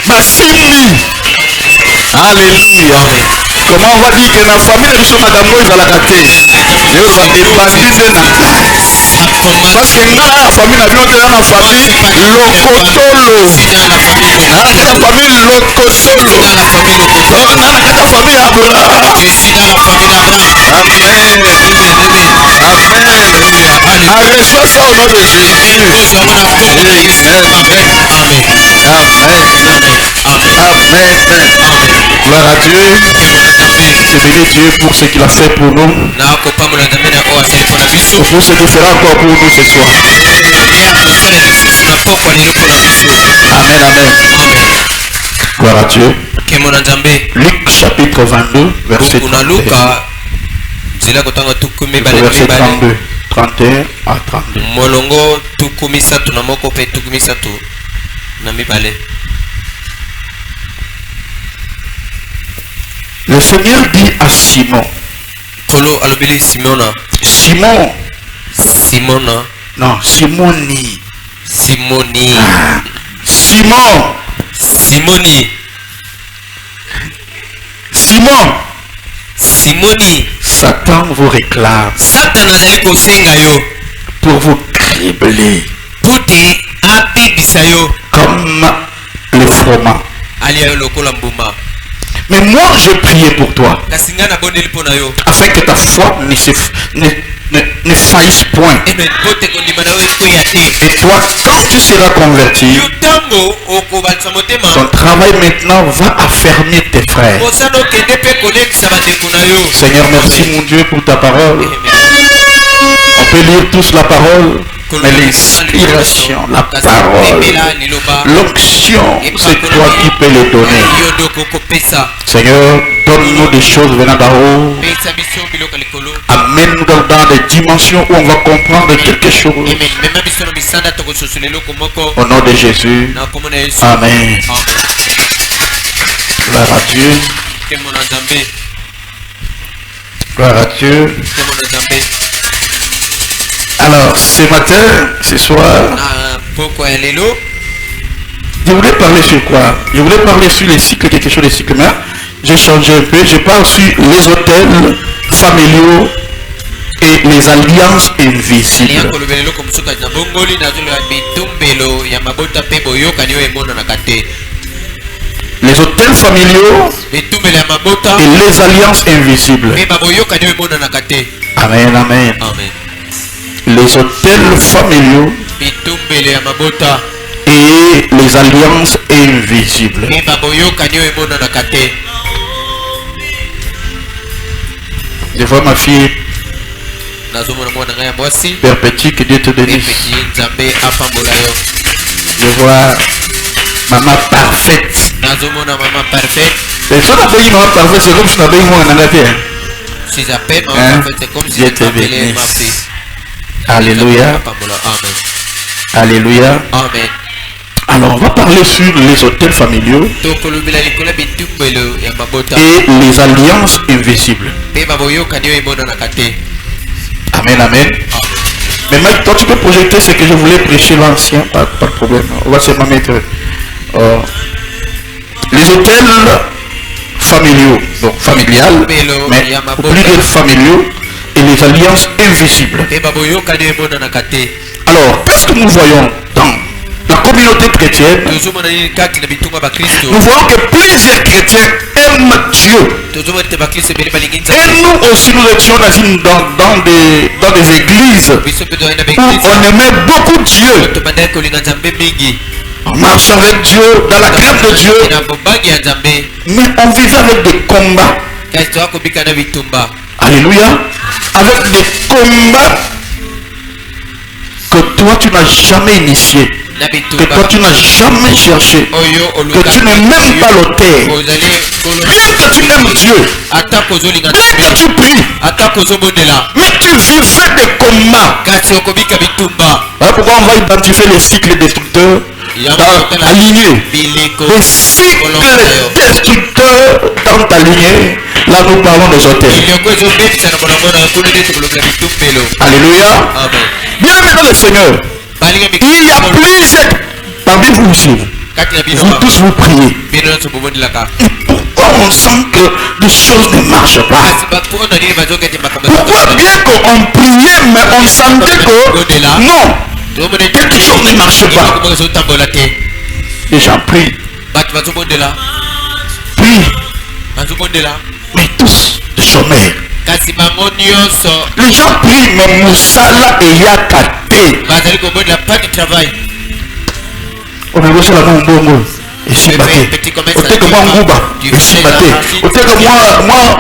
Basimi. Alléluia. Comment on va dire que la famille de Bissot Madame Moïse à la gâté. Et on va débattre de parce que dans la famille, la famille Lokotolo. La famille Lokotolo. La famille Abraham. Amen. Amen. Reçois ça au nom de Jésus. Amen. Gloire à Dieu. C'est béni Dieu pour ce qu'il a fait pour nous. Pour ce qu'il fera encore pour nous ce soir. Amen, amen. Gloire à Dieu. Luc chapitre 22, verset 32. Verset 32. 31 à 32. Molongo tukumisatu na moko pe tukumisatu na mibale. Le Seigneur dit à Simon. Kolo alobili Simona. Simon. Simona. Non, Simoni. Simoni. Ah, Simon. Simoni. Simon. Simoni. Satan vous réclame. Satan azali kosenga yo pour vous cribler. Pote abibisa yo comme le froment. Alia yo lokola mbuma. Mais moi je priais pour toi afin que ta foi ne faillisse point. Et toi, quand tu seras converti, ton travail maintenant va affermir tes frères. Seigneur, merci mon Dieu pour ta parole. On peut lire tous la parole. Mais l'inspiration, la parole, l'onction, c'est toi qui peux les donner. Seigneur, donne-nous des choses venant d'en haut. Amène-nous dans des dimensions où on va comprendre quelque chose. Au nom de Jésus. Amen. Gloire à Dieu. Gloire à Dieu. Alors, ce matin, ce soir, je voulais parler sur quoi? Je voulais parler sur les cycles, quelque chose de cycles, mais j'ai changé un peu. Je parle sur les hôtels familiaux et les alliances invisibles. Les hôtels familiaux et les alliances invisibles. Amen, amen. Les hôtels familiaux et les alliances invisibles. Je vois ma fille Père Petit, que Dieu te bénisse. Je vois maman parfaite. Et si on appelle maman parfaite, c'est comme si on appelle moi en Angleterre. Si j'appelle maman parfaite, c'est comme si Dieu te bénisse. ma fille. Alléluia. Alléluia. Amen. Alors on va parler sur les hôtels familiaux et les alliances invisibles. Amen, amen. Mais Mike, toi tu peux projeter ce que je voulais prêcher l'ancien, pas de problème. On va seulement mettre les hôtels familiaux, donc familial, mais plus de familiaux et les alliances invisibles. Alors, qu'est-ce que nous voyons dans la communauté chrétienne? Nous voyons que plusieurs chrétiens aiment Dieu. Et nous aussi, nous étions dans des églises où on aimait beaucoup Dieu. On marche avec Dieu, dans la crainte de Dieu. Mais on vivait avec des combats. Alléluia. Avec des combats que toi tu n'as jamais initié, que toi tu n'as jamais cherché, que tu n'aimes même pas l'autel. Bien que tu aimes Dieu, bien que tu pries, mais tu vivais des combats. Voilà pourquoi on va identifier les cycles destructeurs dans ta lignée. Les cycles destructeurs dans ta lignée. Là nous parlons des hôtels. Alléluia. Bien aimé dans le Seigneur, il y a plusieurs parmi vous ici. Vous tous vous priez. Pourquoi on sent que des choses ne marchent pas? Pourquoi bien qu'on priait, mais on sentait que non, quelque chose ne marche pas. Les gens prient. Mais tous des chômeurs. Les gens prient, mais Moussala et Yakate. On a reçu la main au bongo. Et si baté. Ote que moi Ngouba. Et si baté. Ote que moi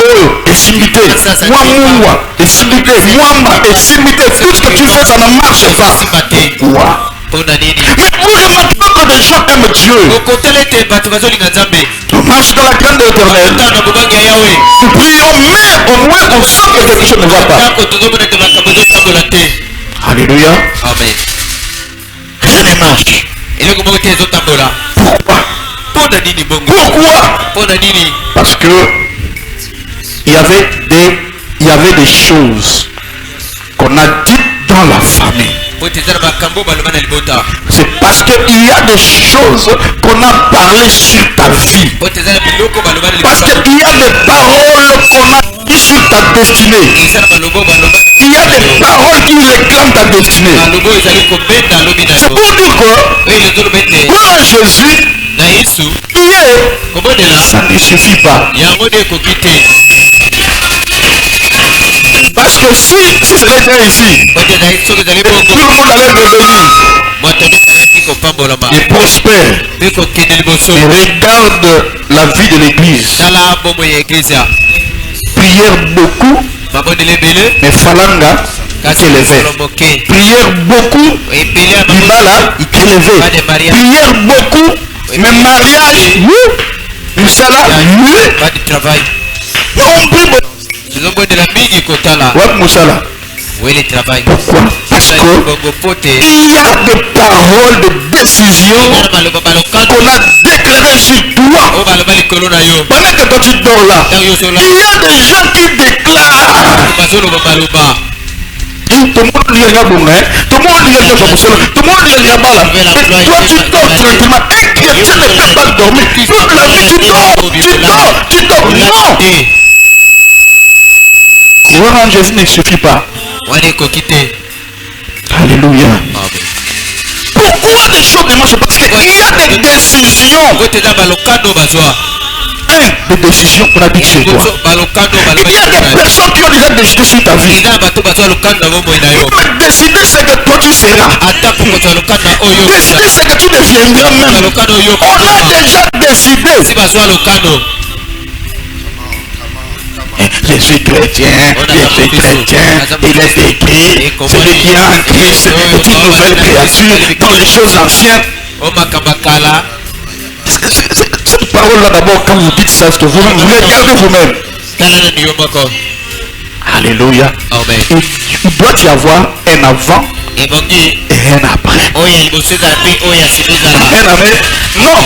Oyo. Et si bité. Moi Moua. Et si bité. Moi Ma. Et si bité. Tout ce que tu fais, ça ne marche pas. Pourquoi? Mais vous remarquez pas que les gens aiment Dieu. On marche dans la crainte de l'Éternel. Nous prions, mais au moins on sent que quelque chose ne va pas. Alléluia. Amen. Rien ne marche. Pourquoi? Pourquoi? Parce que il y avait des choses qu'on a dites dans la famille. C'est parce qu'il y a des choses qu'on a parlé sur ta vie. Parce qu'il y a des paroles qu'on a dit sur ta destinée. Il y a des paroles qui réclament ta destinée. C'est pour dire que pour Jésus, ça ne suffit pas. Parce que si c'était ici, tout le monde allait devenir et prospère. Et regarde la vie de l'église. Prière beaucoup, mais Falanga élevé. Prière beaucoup, Bibala élevé. Prière beaucoup, mais mariage, Moussala, pas de travail. On prie beaucoup. Ouais, Moussala. Oui, le travail. Pourquoi? Parce que il y a des paroles de décision qu'on a déclarées sur toi. Pendant que quand tu dors là, il y a des gens qui déclarent. Tout le monde lui regarde bon, tout le monde lui regarde comme ça, tout le monde lui regarde là. Et toi tu dors tranquillement. Un chrétien ne peut pas dormir. Toute la nuit tu dors. Non. Croire en Jésus ne suffit pas. Alléluia. Pourquoi les choses ne marchent pas? Parce qu'il y a des décisions. Des décisions qu'on a dit sur toi. Il y a des personnes qui ont déjà décidé sur ta vie. Mais décider c'est que toi tu seras. Décider c'est que tu deviendras même. On a déjà décidé. Je suis chrétien, il est écrit, celui qui est en Christ est une nouvelle créature dans les choses anciennes. Cette parole-là d'abord, quand vous dites ça, que vous regardez vous-même. Alléluia. Il doit y avoir un avant et un après. Un après. Non.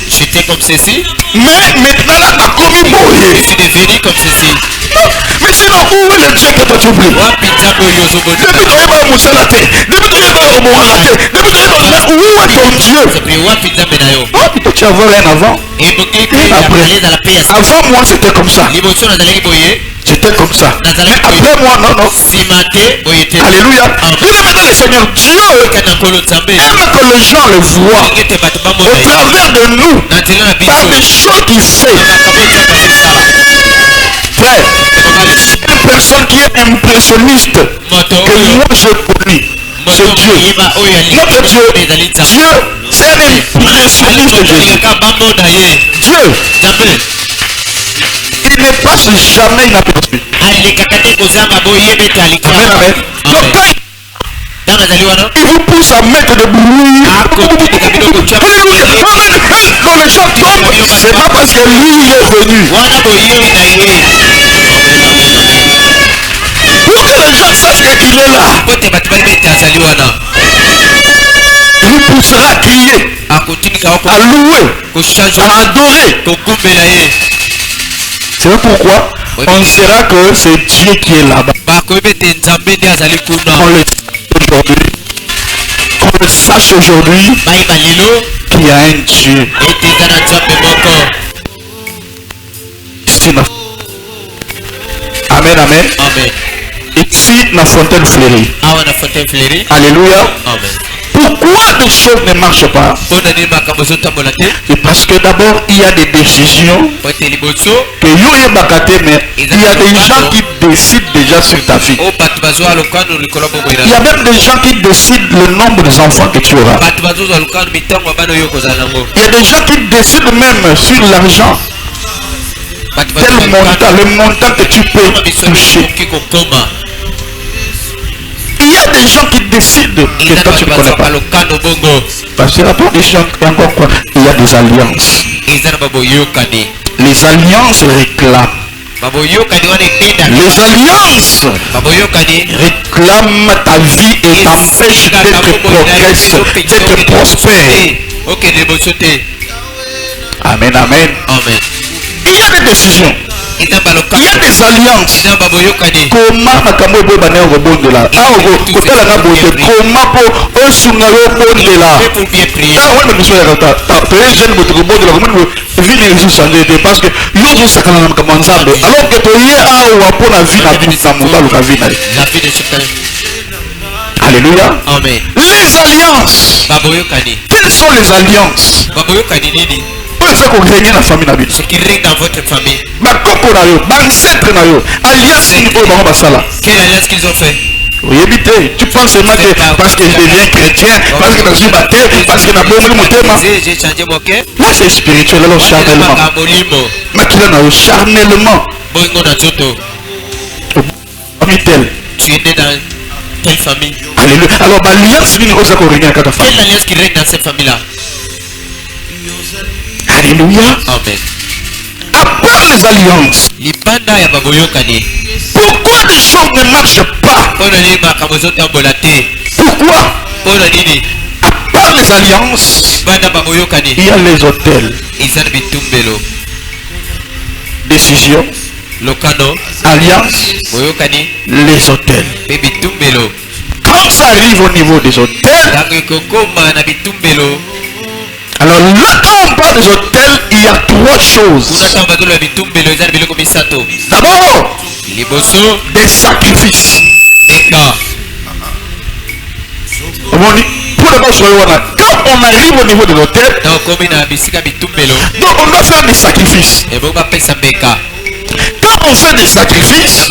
J'étais comme ceci. Mais maintenant là, t'as commis bourré. Je suis devenu comme ceci. Non, mais sinon, où est le Dieu que toi tu pries? Depuis que tu vas au Moussalate, depuis que tu vas au Mouralate, depuis que tu vas où est ton Dieu? Oh, il doit y avoir un avant et un après. Avant moi, c'était comme ça. J'étais comme ça. Mais après moi, non. Alléluia. Bien maintenant, le Seigneur Dieu aime que les gens le voient au travers de nous par des choses qu'il fait. Frère, une personne qui est impressionniste que moi je connais, c'est Dieu. Notre Dieu, c'est un impressionniste de Jésus. Dieu, il ne passe jamais inaperçu. Il vous pousse à mettre de bruit. Quand les gens tombent, c'est pas parce que lui il est venu. Pour que les gens sachent qu'il est là, il vous poussera à crier, à louer, à adorer. C'est pourquoi on saura que c'est Dieu qui est là-bas. On le sache aujourd'hui. a un Dieu. Amen, amen. Amen. Ici, la fontaine fleurie. Alléluia. Amen. Pourquoi les choses ne marchent pas? Et parce que d'abord, il y a des décisions que il y a des gens qui décident déjà sur ta vie. Il y a même des gens qui décident le nombre des enfants que tu auras. Il y a des gens qui décident même sur l'argent. Quel montant, le montant que tu peux toucher. Il y a des gens qui décident que toi tu ne connais pas. Parce que rapport des gens, encore quoi, il y a des alliances. Les alliances réclament. Les alliances réclament ta vie et t'empêchent d'être progresse, d'être prospère. Amen, amen. Il y a des décisions. Il y a des alliances. Comment makambo boy bana rebonde là? Ah au kotala na bote. Comment pour osunga rebonde là? Ah ouais mais monsieur là ta jeune bote rebonde là comment vie ne résout changer parce que yozo sakana na makambo nzambe alors que to ye awa pour la vie na bimisa mobalo ka vie na. Alléluia. Amen. Les alliances. Quelles sont les alliances? Ce qui règne dans votre famille. Quelle alliance qu'ils ont fait? Oui, tu penses seulement que parce que je deviens chrétien, parce que je suis baptisé, parce que j'ai changé mon cœur. Là c'est spirituel, alors charnellement. Charnellement. Tu es né dans telle famille. Alléluia. Alors, l'alliance qui règne dans cette famille-là? Alléluia. Amen. Après les alliances, pourquoi les choses ne marchent pas? Pourquoi? Après les alliances, il y a les hôtels. Décision, alliance, les hôtels. Quand ça arrive au niveau des hôtels, alors là, quand on parle des hôtels, il y a trois choses. D'abord, des sacrifices. Pour d'abord, quand on arrive au niveau des hôtels, donc on doit faire des sacrifices. Quand on fait des sacrifices,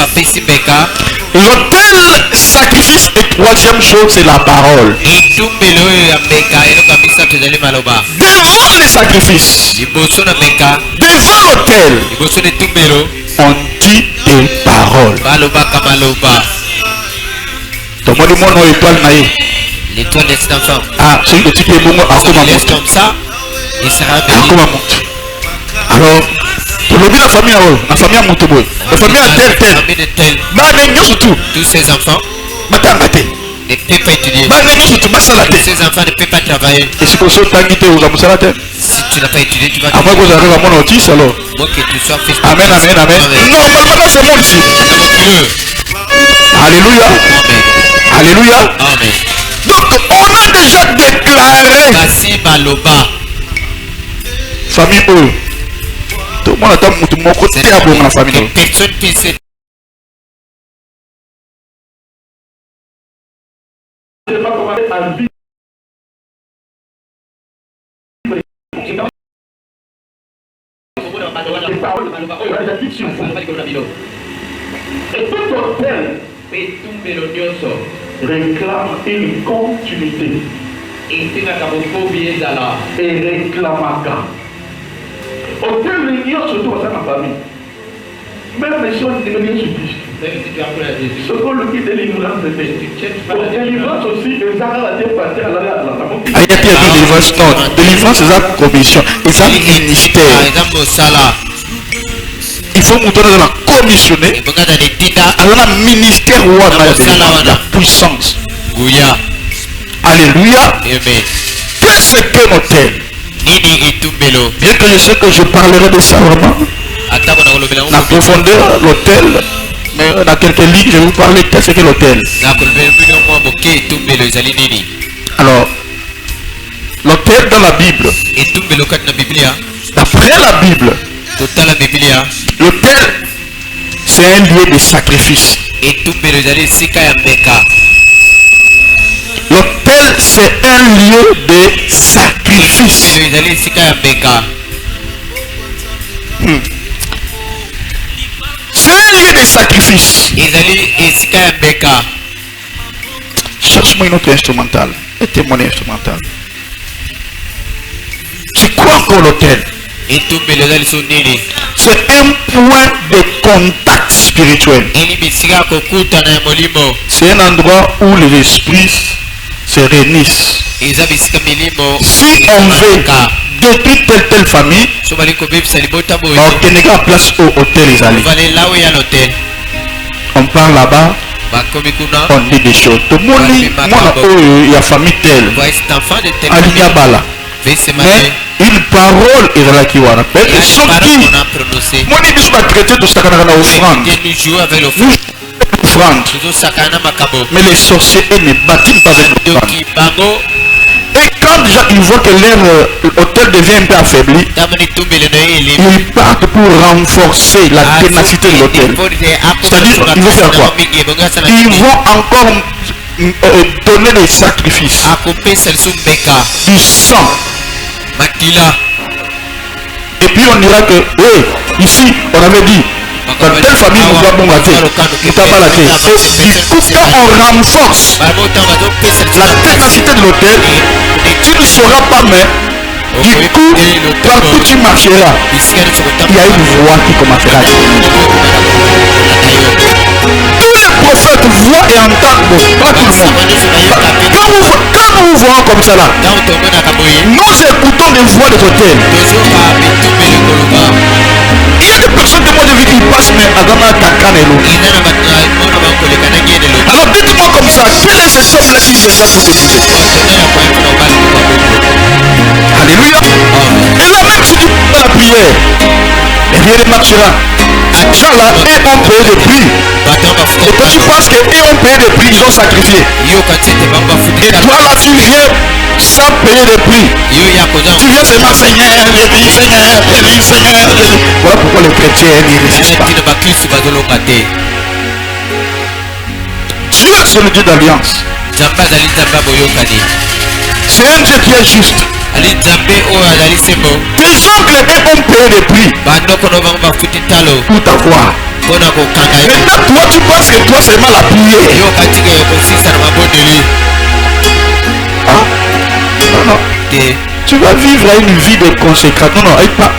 l'autel sacrifice et troisième chose c'est la parole. Devant les sacrifices, devant l'autel, on dit des paroles. L'étoile de cet enfant. Ah, celui que tu es bon à comme ça, il sera béni. Alors, la famille la famille la famille tel. Tous ces enfants ne peuvent pas étudier. Tous ces enfants ne peuvent pas travailler. Et si tu n'as pas étudié, tu vas alors. Moi que tu sois fils. Amen, amen, amen. Normalement c'est mon ici. Alléluia. Alléluia. Amen. Donc on a déjà déclaré. Famille où? Tout le monde attend mon côté à bon la famille. Personne puisse. Et tout hôtel réclame une continuité. Et réclamaka. Hôtel l'union surtout dans ma famille. Même les choses qui deviennent sur Christ. Ce qu'on le dit délivrance de délivrance aussi, les arrêts à la délivrance, non. Délivrance, c'est la commission. C'est un ministère. Il faut monter dans la commissionner. Alors, le ministère ou la puissance. Alléluia. Qu'est-ce qu'un hôtel? Bien que je sais que je parlerai de ça vraiment. La profondeur, l'hôtel. Mais dans quelques lignes, je vais vous parler de ce qu'est l'hôtel. Alors, l'hôtel l'autel dans la Bible, d'après la Bible, l'autel, c'est un lieu de sacrifice. L'autel, c'est un lieu de sacrifice. C'est un lieu de sacrifice. Cherche-moi une autre instrumentale. Et mon instrumental. C'est quoi encore l'autel? C'est un point de contact spirituel. C'est un endroit où les esprits se réunissent. Si on veut détruire telle famille, on a place au hôtel. On part là-bas, on dit des choses. Tout le monde, il y a famille telle. Mais une parole est là qui va rappeler. Moi, je suis chrétien, tout ça, mais les sorciers ne bâtissent pas avec l'offrande. Et quand déjà ils voient que leur hôtel devient un peu affaibli, ils partent pour renforcer la ténacité de l'hôtel. C'est-à-dire, ils vont faire quoi? Ils vont encore donner des sacrifices, du sang. Et puis on dira que, ici, on avait dit, dans telle famille, nous doit bon gâter, nous doit pas la terre. Et du coup, quand on renforce la ténacité de l'hôtel, tu ne seras pas mais du coup, partout tu marcheras, il y a une voix qui commencera à dire. Tous les prophètes voient et entendent, pas tout le monde. Quand nous voyons comme ça là, nous écoutons des voix de l'hôtel. Il y a des personnes de moi de vie qui passent mais à Gama Takanelo. Alors dites-moi comme ça, quel est cet homme-là qui se chasse pour écouter? Alléluia. Et là même si tu fais la prière, et rien ne marchera. Inch'Allah, et on paye des prix. Et quand tu penses que et on paye des prix, ils ont sacrifié. Et toi là tu viens sans payer des prix. Tu viens seulement Seigneur, Jésus, Seigneur, Jésus, Seigneur, Jésus. Voilà pourquoi les chrétiens n'y résistent pas. Dieu, c'est le Dieu d'alliance. C'est un Dieu qui est juste. Tes oncles ont payé des prix pour t'avoir. Maintenant toi tu penses que toi c'est mal à prier. Non. Tu vas vivre à une vie de consécration. Non, même pas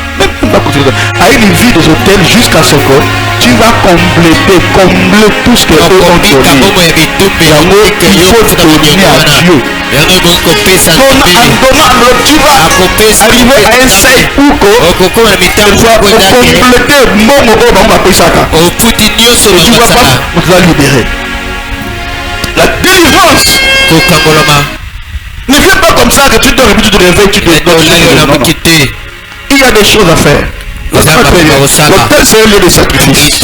à une vie des hôtels jusqu'à ce que tu vas combler tout ce que eux ont donné. Il faut donner à Dieu. En donnant l'autre, tu vas arriver à un seuil où tu vas compléter mon mot, on va payer ça. Et tu vas pas, on va libérer. La délivrance. Ne viens pas comme ça que tu te réveilles, tu te réveilles, tu te réveilles. Il y a des choses à faire. L'hôtel c'est un lieu de sacrifice.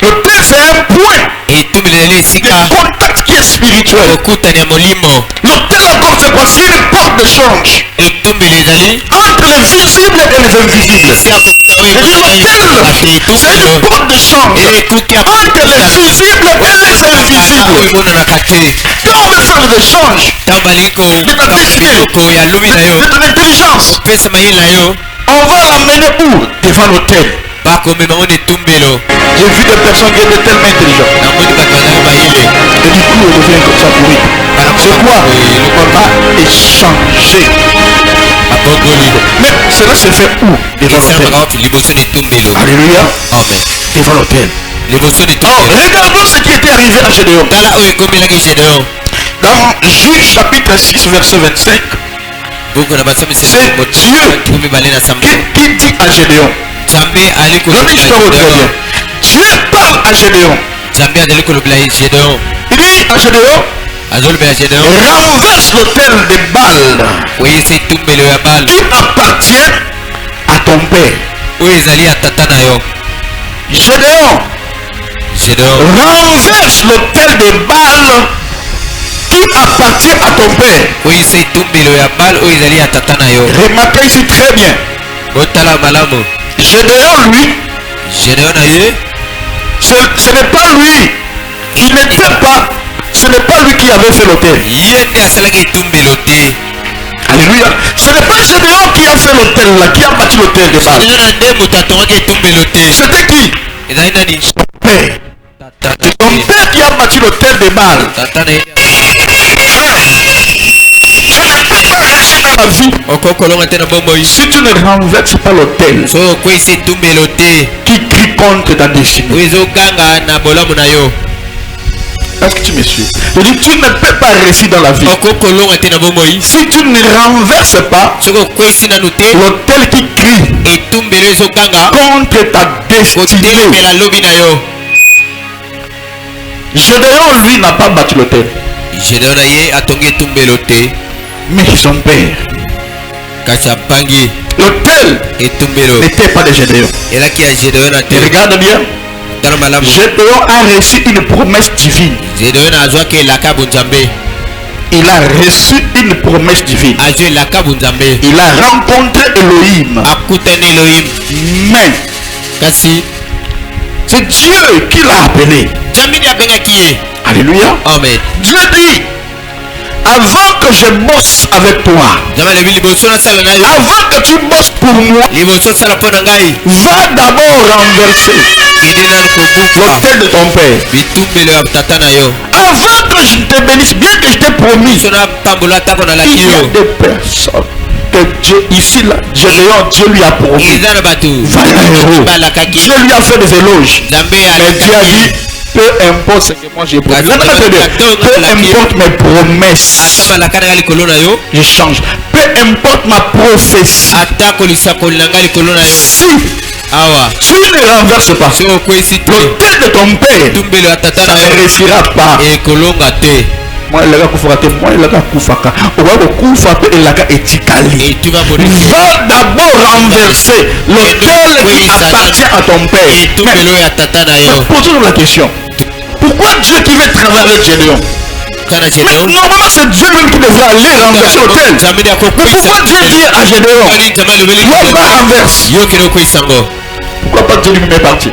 L'hôtel c'est un point de contact qui est spirituel. L'hôtel encore c'est quoi? C'est une porte d'échange entre les visibles et les invisibles. L'hôtel c'est une porte d'échange entre les visibles et les invisibles. Quand on veut faire des échanges de ta destinée, de ton intelligence, on va l'amener où? Devant l'hôtel. J'ai vu des personnes qui étaient tellement intelligentes. Et du coup, elles deviennent comme ça pourries. C'est quoi? On va échanger. Mais cela se fait où? Devant l'hôtel. Alléluia. Devant l'hôtel. Regardons ce qui était arrivé à Gédéon. Dans Juge chapitre 6 verset 25. C'est Dieu qui dit à Gédéon. Dieu parle à Gédéon. Il dit à Gédéon, renverse l'autel de Baal qui appartient à ton père. Gédéon, renverse l'autel de Baal qui appartient à ton père. Remarquez ici très bien. Gédéon, lui, ce n'est pas lui qui n'était pas, ce n'est pas lui qui avait fait l'autel. Alléluia. Ce n'est pas Gédéon qui a fait l'autel là, qui a bâti l'autel de Baal. C'était qui? Son père. C'est ton père qui a bâti l'autel de Baal. Si tu ne renverses pas l'autel qui crie contre ta destinée, est-ce que tu me suis? Je dis, tu ne peux pas réussir dans la vie si tu ne renverses pas l'autel qui crie contre ta destinée. Gédéon, lui, n'a pas bâti l'autel, mais son père. L'autel n'était pas de Gédéon. Regarde bien. Gédéon a reçu une promesse divine. Il a reçu une promesse divine. Il a rencontré Elohim. Mais c'est Dieu qui l'a appelé. Alléluia. Amen. Dieu dit, avant que je bosse avec toi, avant que tu bosses pour moi, va d'abord renverser l'autel de ton père. Avant que je te bénisse, bien que je t'ai promis, il y a des personnes que Dieu, ici là, Dieu lui a promis. Voilà un héros. Dieu lui a fait des éloges. Mais Dieu a dit, peu importe ce que moi j'ai promis. Peu importe mes promesses, je change. Peu importe ma prophétie, si tu ne renverses pas l'autel de ton père, ça ne réussira pas. Moi, il a va d'abord renverser l'autel qui appartient à ton père. Pose-nous la question. Pourquoi Dieu qui veut travailler avec Gédéon? Normalement c'est Dieu même qui devrait aller renverser l'autel. Mais pourquoi Dieu dit à Gédéon, toi va renverse? Pourquoi pas Dieu lui met parti?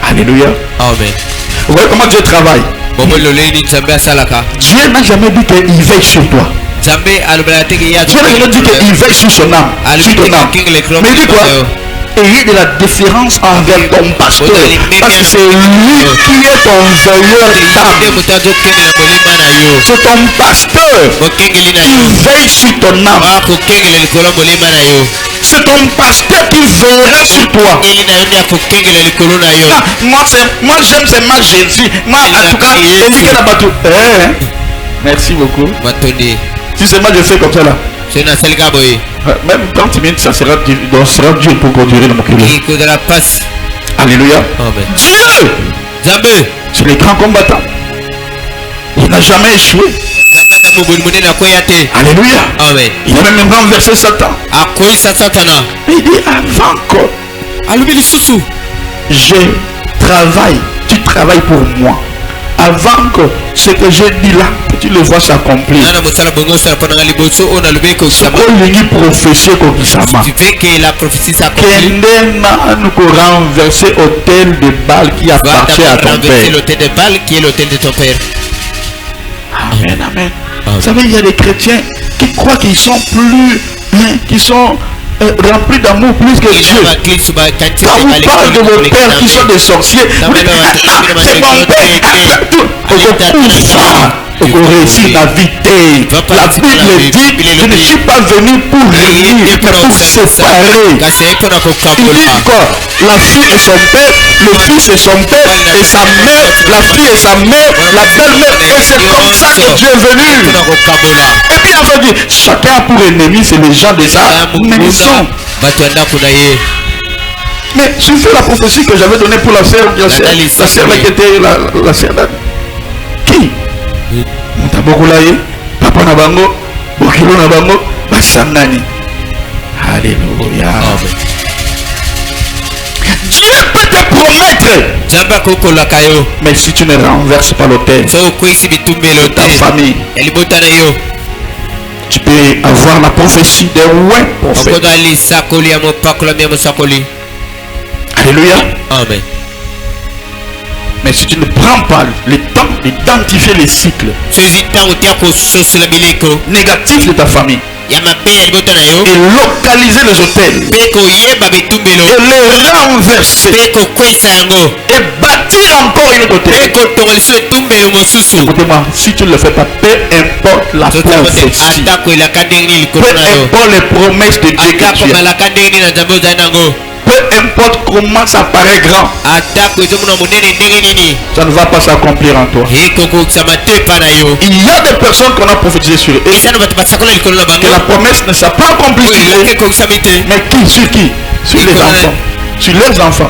Alléluia. Amen. Vous voyez comment Dieu travaille? Dieu n'a jamais dit qu'il veille sur toi. Dieu n'a jamais dit qu'il veille sur son âme, sur ton âme. Mais il dit quoi? Ayez de la différence envers ton pasteur, parce que c'est lui qui est ton veilleur d'âme. C'est ton pasteur qui veille sur ton âme. C'est ton pasteur qui veillera sur toi. Moi j'aime seulement Jésus. Moi en tout cas, merci beaucoup. Si seulement je fais comme ça là, même 30 minutes, ça sera Dieu pour conduire le mokilo. Alléluia. Dieu, c'est le grand combattant. Il n'a jamais échoué. Alléluia. Amen. Il a même renversé Satan. Il dit avant que je travaille, tu travailles pour moi. Avant que ce que j'ai dit là, que tu le vois s'accomplir. Tu veux que la prophétie s'accomplisse. Nous renverser l'autel de Baal qui appartient à ton père. L'autel de Baal qui est l'autel de ton père. Amen, amen. Vous savez, il y a des chrétiens qui croient qu'ils sont plus, qui sont remplis d'amour plus que Dieu. Quand vous parlez de vos pères qui sont des sorciers, c'est mon père. Pour réussir la vie. La Bible dit, je ne suis pas venu pour réunir, mais pour séparer. Il dit quoi? La fille et son père, le fils et son père, et sa mère, la fille et sa mère, la belle-mère. Et c'est comme ça que Dieu est venu. Et puis on dit, chacun pour ennemi, c'est les gens de sa maison. Mais tu fais la prophétie que j'avais donnée pour la sœur, la sœur qui était la sœur d'Anne. Qui? Mutabokulaye, papa nabango, bokilo nabango, basangani. Alléluia. Dieu peut te promettre. Mais si tu ne renverses pas l'autel, ta famille, tu peux avoir la prophétie des ouais prophètes. Alléluia. Amen. Mais si tu ne prends pas le temps d'identifier les cycles négatifs de ta famille et localiser les hôtels et les renverser et bâtir encore une autre hôtel. Écoutez-moi, si tu ne le fais pas, peu importe la prophétie, peu importe les promesses de Dieu que tu as, peu importe comment ça paraît grand, ça ne va pas s'accomplir en toi. Il y a des personnes qu'on a prophétisé sur eux que la promesse ne s'est pas accomplie sur eux. Mais qui? Sur qui? Sur les enfants. Sur les enfants.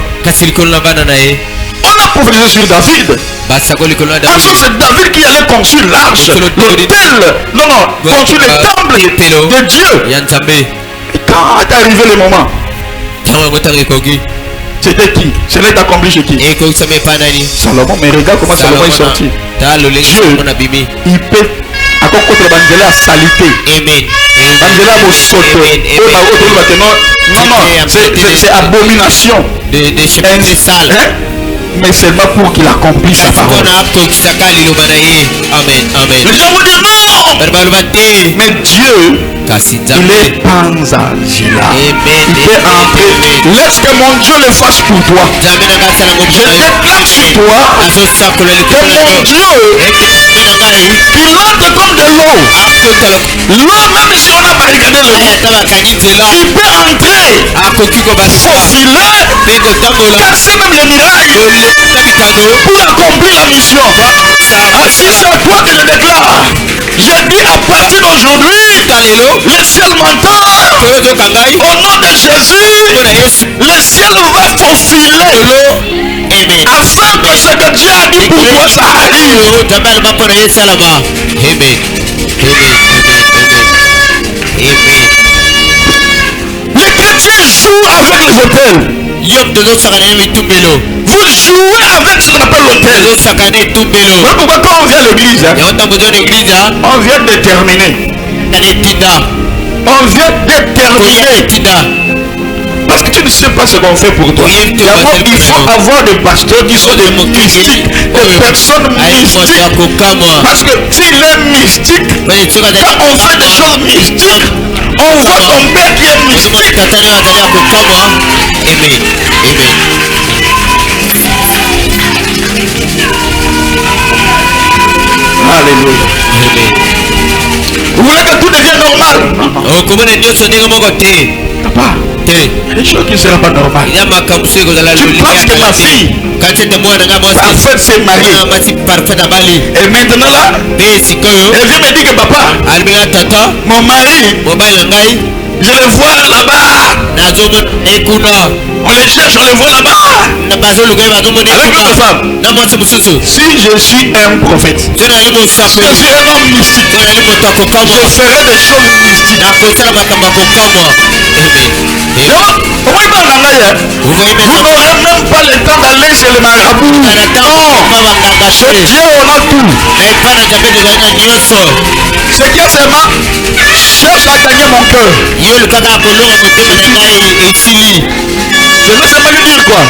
On a prophétisé sur David. Ensuite, c'est David qui allait construire l'arche, l'autel, construire le temple de Dieu. Et quand est arrivé le moment, c'était qui? C'était accompli chez qui? Salomon. Mais regarde comment Salomon est sorti. Dieu, il peut encore la salité. Non, c'est abomination. Mais seulement pour qu'il accomplisse sa parole. Les gens vont dire non. Mais Dieu, il est Panzangela. Il peut entrer. Laisse que mon Dieu le fasse pour toi. Je déclare sur toi que mon Dieu, il entre comme de l'eau. L'eau, même si on a barricadé le nez, il peut entrer, faufiler, casser même les murailles pour accomplir la mission. Si c'est toi que je déclare, j'ai dit à partir d'aujourd'hui, le ciel m'entend. Au nom de Jésus, le ciel va faufiler afin que ce que Dieu a dit pour toi, ça arrive. Les chrétiens jouent avec les hôtels. Vous jouez avec ce qu'on appelle l'hôtel. Voilà pourquoi quand on vient à l'église, on vient déterminer. On vient déterminer. Parce que tu ne sais pas ce qu'on fait pour toi. D'abord, il faut avoir des pasteurs qui sont des mystiques, des personnes mystiques. Parce que s'il est mystique, quand on fait des choses mystiques, on voit ton père qui est mystique. Alléluia. Vous voulez que tout devienne normal? Papa, il y a des choses qui ne seront pas normales. Tu penses que ma fille parfaite s'est mariée. Et maintenant là, elle vient me dire que papa, mon mari, je le vois là-bas. On les cherche, on les voit là-bas. Avec l'autre femme. Si je suis un prophète, si je suis un homme mystique, je ferai des choses mystiques. Vous n'aurez même pas le temps d'aller chez le marabout. Non. C'est Dieu, on a tout. C'est qui seulement cherche à gagner mon cœur. Je veux seulement lui dire quoi?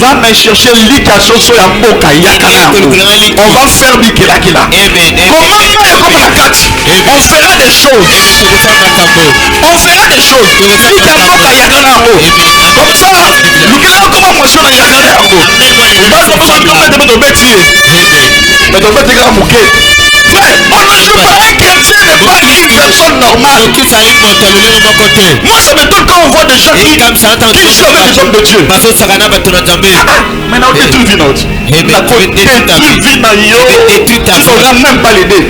Va me chercher l'ika soso ya mboka yakala. On va faire du kila. Comment faire comme la carte? On fera des choses. On fera des choses. L'ika mboka yakala. Comme ça, nous allons comment motion la yakala. Parce que nous allons mettre nos bêtises. Mais on va te faire mouquet. Mais on ne joue pas. Un chrétien n'est pas une personne normale. Moi ça me donne quand on voit des gens qui jouent avec les hommes de Dieu. Maintenant on détruit vie notre. La côte détruit vie na yo. Tu n'auras même pas l'aider.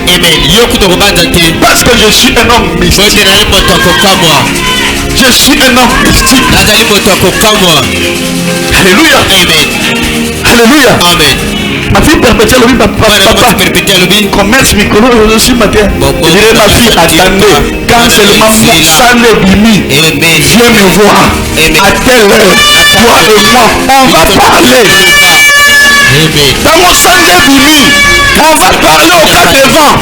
Parce que je suis un homme mystique. Je suis un homme mystique. Alléluia. Alléluia. Amen. Ma fille perpétuelle, oui, papa, commerce micro aussi matin. Je dirais ma fille, attendez, quand seulement ça le bimi, viens me voir à telle heure. toi et moi, on va parler. Dans mon Sunday Bini, on va parler au cas devant.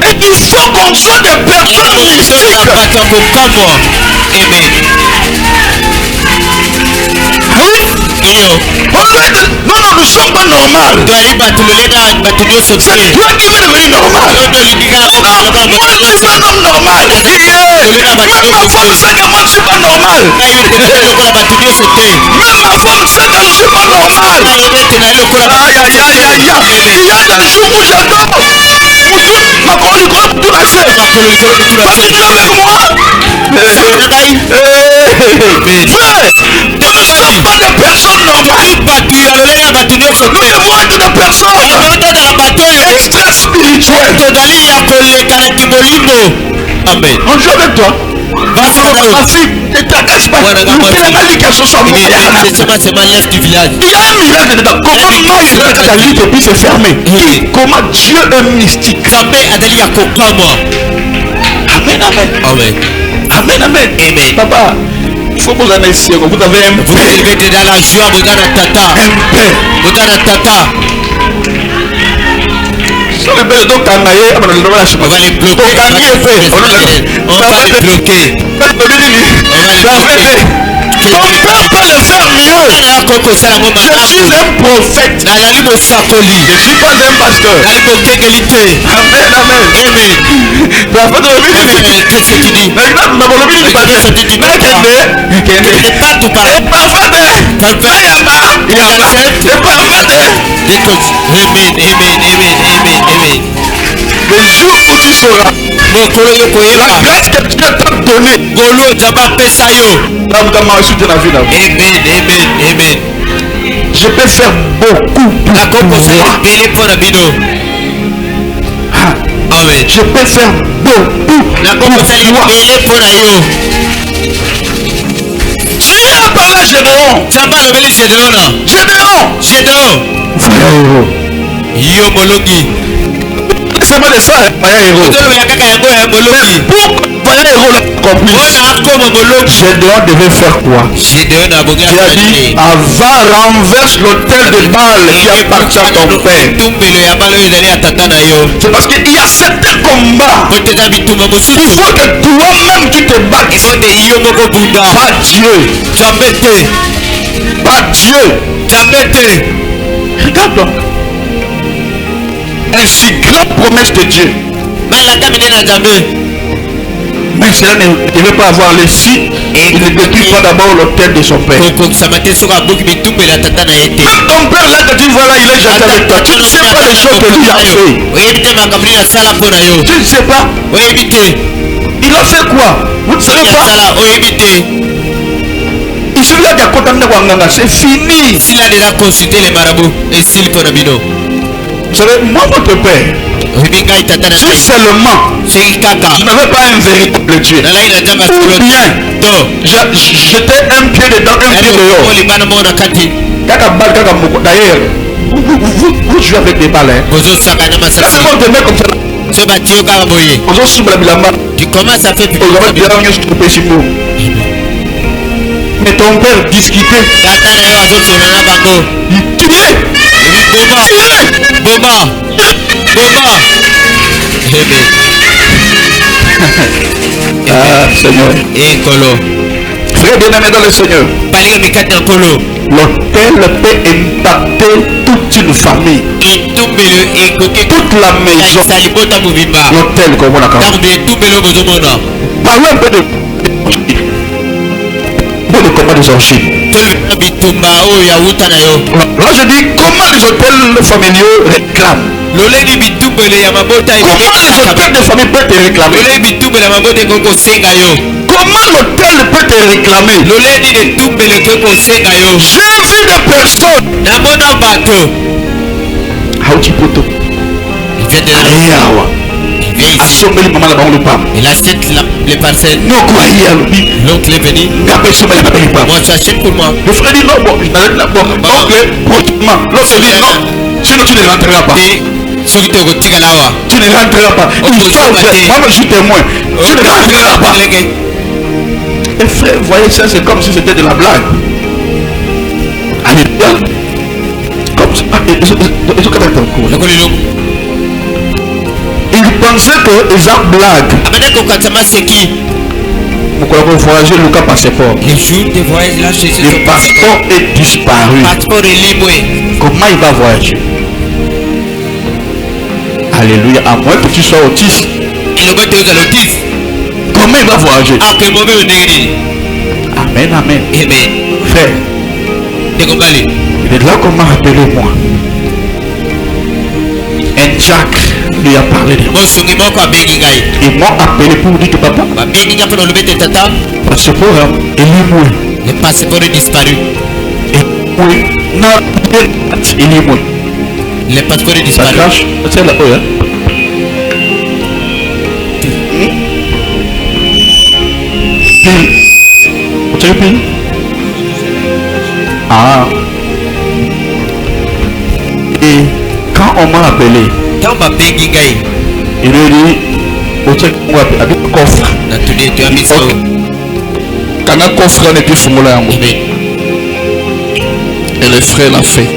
Et il faut qu'on soit des personnes mystiques. Non, nous ne sommes pas normaux. C'est toi qui veux devenir normal. Moi, je suis pas un homme normal. Même ma femme sait que moi, je suis pas normal. Même ma femme sait que je ne suis pas normal. Aïe, aïe, aïe, aïe. Il y a des jours où j'adore. Ma chronique, tout la sait. Parce que tu es avec moi. Nous ne sommes pas des personnes normales. Nous devons être des personnes extra spirituelles. Amen. On joue avec toi. Ma fille, ne tracasse pas. Lève du village. Il y a un miracle dedans. Comment moi il peut ta vie et puis se fermer? Comment Dieu est mystique? Amen, amen. Amen. Amen, amen. Amen. Papa, il faut que vous en ayez. Vous avez un Vous devez être dans la joie, vous avez tata. Vous avez tata. On va les bloquer. On va les bloquer. On ne peut pas le faire mieux. Je suis un prophète. Je ne suis pas un pasteur. Amen, amen. Le jour où tu sauras la grâce que Dieu t'a donnée, je peux faire beaucoup pour toi. Amen. Je peux faire beaucoup pour toi. Dieu a parlé à Gédéon. Gédéon. C'est pas de ça, voyez héros. Gédéon devait faire quoi? Il a dit, va renverse l'autel de Baal qui appartient à ton père. C'est parce qu'il y a certains combats. Il faut que toi-même tu te battes. Pas Dieu. Pas Dieu. Regarde donc. Un si grande promesse de Dieu. Mais cela ne devait pas avoir le si. Il ne détruit pas d'abord l'autel de son père. Même ton père là que tu vois là, il est gentil avec toi. Tu ne sais pas les choses que lui a fait. Tu ne sais pas. Il a fait quoi? Vous ne savez pas. Il suffit de condamner Wanganga. C'est fini. S'il a déjà consulté les marabouts et s'il connaît Bino. Vous savez, moi, votre père, si seulement je n'avais pas un véritable Dieu, ou bien j'étais un pied dedans, un pied dehors. D'ailleurs, vous jouez avec des balles. Quand on te met comme ça, tu commences à faire mais ton père discutait. Ah, Seigneur. Frère bien-aimé dans le Seigneur. L'autel peut impacter toute une famille. Toute la maison. L'autel comme on a parlons un peu de comment des orgies. Là je dis comment les hôtels familiaux réclament. Comment les hôtels de famille peuvent te réclamer. Comment l'hôtel peut te réclamer. J'ai vu des personnes. Il achète les parcelles. L'oncle est venu. Moi tu achètes pour moi. Le frère dit non, bon, je m'arrête là-bas. Donc, prochainement, l'autre dit non. Sinon tu ne rentreras pas. Tu ne rentreras pas. Moi je suis témoin. Tu ne rentreras pas. Et frère, voyez ça, c'est comme si c'était de la blague. Alléluia. Comme ça. Il pensait que les gens blaguent. Pourquoi vous voyagez Lucas passeport? Les jours de voyage là, Jésus. Le passeport est disparu. Comment il va voyager? Alléluia. À moins que tu sois autiste. Comment il va voyager? Amen, amen. Frère, il est là qu'on m'a appelé moi. Un Jack lui a parlé de moi. Ils m'ont appelé pour dire que papa, passeport est limoué. Le passeport est disparu. Et oui, il est limoué. Le passeport est disparu. C'est là, oui, hein? Pile. Ah. Et quand on m'a appelé, il a dit, avec coffre. Quand un coffre n'est plus formulé en mot. Et le frère l'a fait.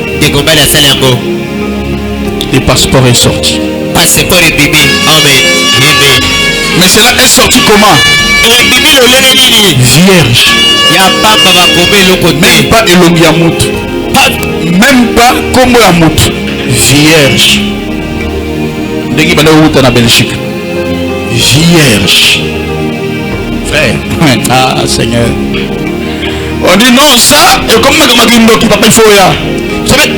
Le passeport est sorti. Passeport est bébé. Amen. Mais cela est sorti comment? Vierge. Même pas Elogiamout. Même pas comme la mout. Vierge. Dès qu'il en Belgique. Vierge. Frère. Ah Seigneur. On dit non ça. Et comme Magamagindo qui papa il faut là.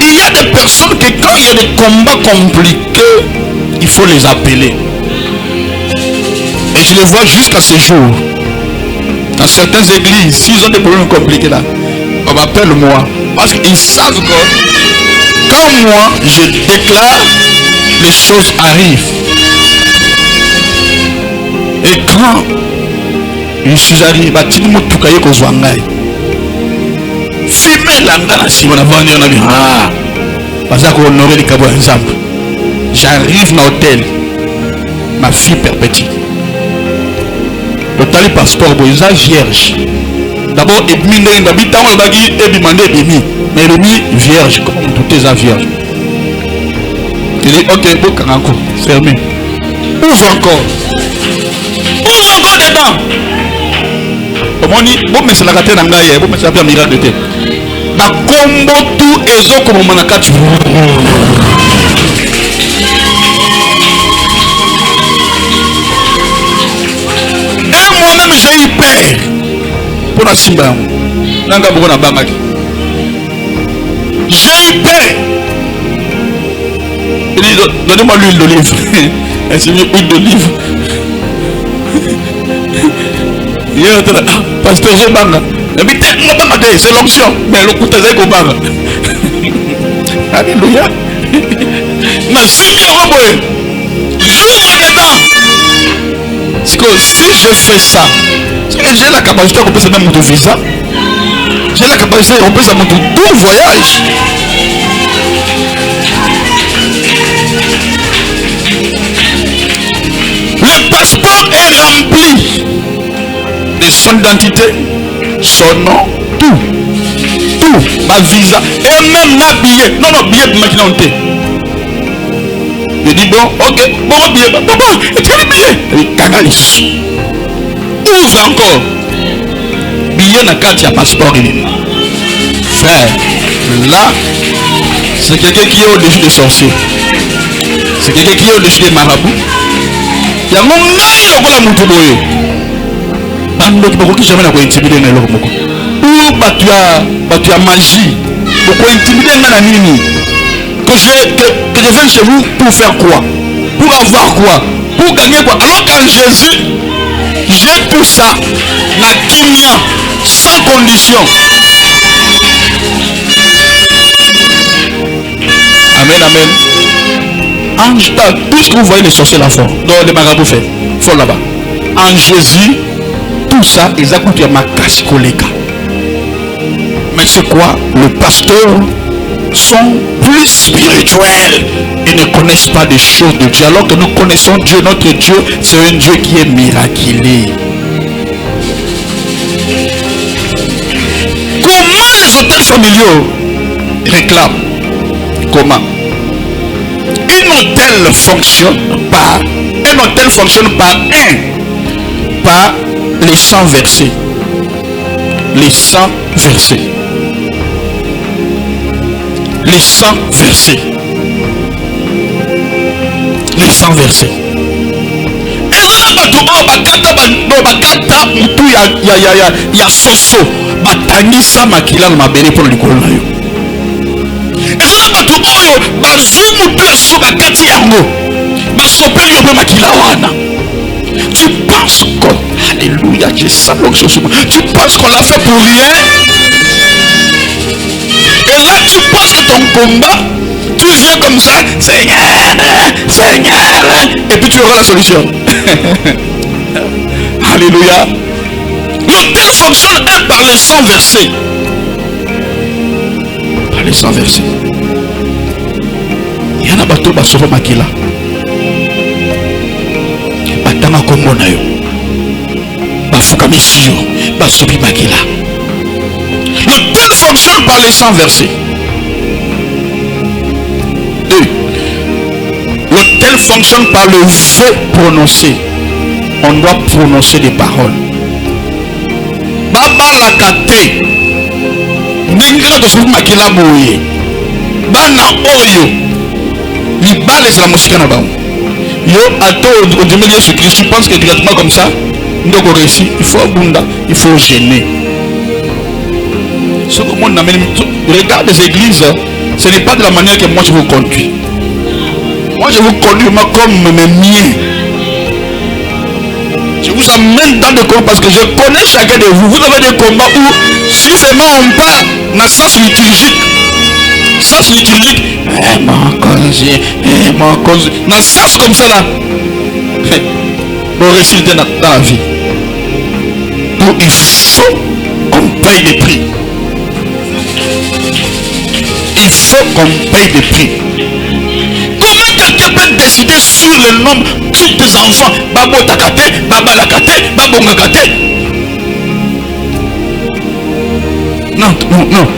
Il y a des personnes que quand il y a des combats compliqués, il faut les appeler. Et je les vois jusqu'à ce jour. Dans certaines églises, s'ils ont des problèmes compliqués là, on m'appelle moi. Parce qu'ils savent que quand moi je déclare, les choses arrivent. Et quand je suis arrivé, j'arrive dans l'hôtel, ma fille perpétue. Le passeport boisa vierge. D'abord, mais vierge, comme tout est vierge. Il dit ok, fermé. Ouvre encore. Ouvre encore dedans. Comment dit, bon, mais c'est la gâteau d'Angaïe, bon, mais c'est la miracle de thé. La combo tout et comme manakati. Moi-même j'ai eu peur pour la Simba. J'ai eu peur. Il dit donnez-moi l'huile d'olive. Elle s'est mis l'huile d'olive. Pasteur Zobanga. C'est l'onction. Mais le coup de Zobanga. Alléluia. C'est que si je fais ça, j'ai la capacité de remplacer même mon visa. J'ai la capacité de remplacer mon tout voyage. Le passeport est rempli de son identité, son nom, tout. Ma visa et même ma billet. Non, billet de maquinante. Je dis bon, ok, bon billet, papa, quel billet? Kangali. Ouvre encore. Billet na carte, il y a passeport. Frère, là, c'est quelqu'un qui est au-dessus des sorciers. C'est quelqu'un qui est au-dessus des marabouts. Il y a mon maï au la moutoboye. Bando qui beaucoup qui jamais n'a pas intimidé dans l'homme. Ou tu as magie. Pourquoi intimider un ami? Que je viens chez vous pour faire quoi? Pour avoir quoi? Pour gagner quoi? Alors qu'en Jésus, j'ai tout ça. La kimia, sans condition. Amen, amen. Tout ce que vous voyez les sorciers là fort, dans les marabouts fait, fort là-bas. En Jésus, tout ça, ils accoutent à ma casse collègue. Mais c'est quoi? Le pasteur sont plus spirituels et ne connaissent pas des choses de Dieu, alors que nous connaissons Dieu. Notre Dieu, c'est un Dieu qui est miraculé. Comment les hôtels familiaux réclament? Comment? Un hôtel fonctionne par les 100 versets. Les 100 versets. Les 100 versets. Les 100 versets. Et là, il y a soso. Batangisa makila na mabele pour le colon. Et là, tu penses qu'on... Alléluia, tu penses qu'on l'a fait pour rien? Et là, tu penses que ton combat, tu viens comme ça, Seigneur, et puis tu auras la solution. Alléluia. L'autel fonctionne par les 100 versets. Par les 100 versets. Il y en a bateau basoro makila. Batama komona yo. Bafuka misio. Basobi makila. L'autel fonctionne par les 100 versets. 2. L'autel fonctionne par le vœu prononcé. On doit prononcer des paroles. Baba la kate. Ningra de sobi makila boye. Bana oyo. Libale c'est la mosika na bango. Yo attends au demi de Jésus-Christ, tu penses que directement comme ça, nous avons réussi. Il faut abunda, il faut gêner. Ce que moi regarde les églises, ce n'est pas de la manière que moi je vous conduis. Moi je vous conduis comme mes miens. Je vous amène dans le combat parce que je connais chacun de vous. Vous avez des combats où si vraiment on part dans le sens liturgique, dans le sens comme ça là, on réussit dans la vie. Donc il faut qu'on paye des prix. Il faut qu'on paye des prix. Comment quelqu'un peut décider sur le nombre des enfants? Babo takate, baba lakate, babo ngakate. Non,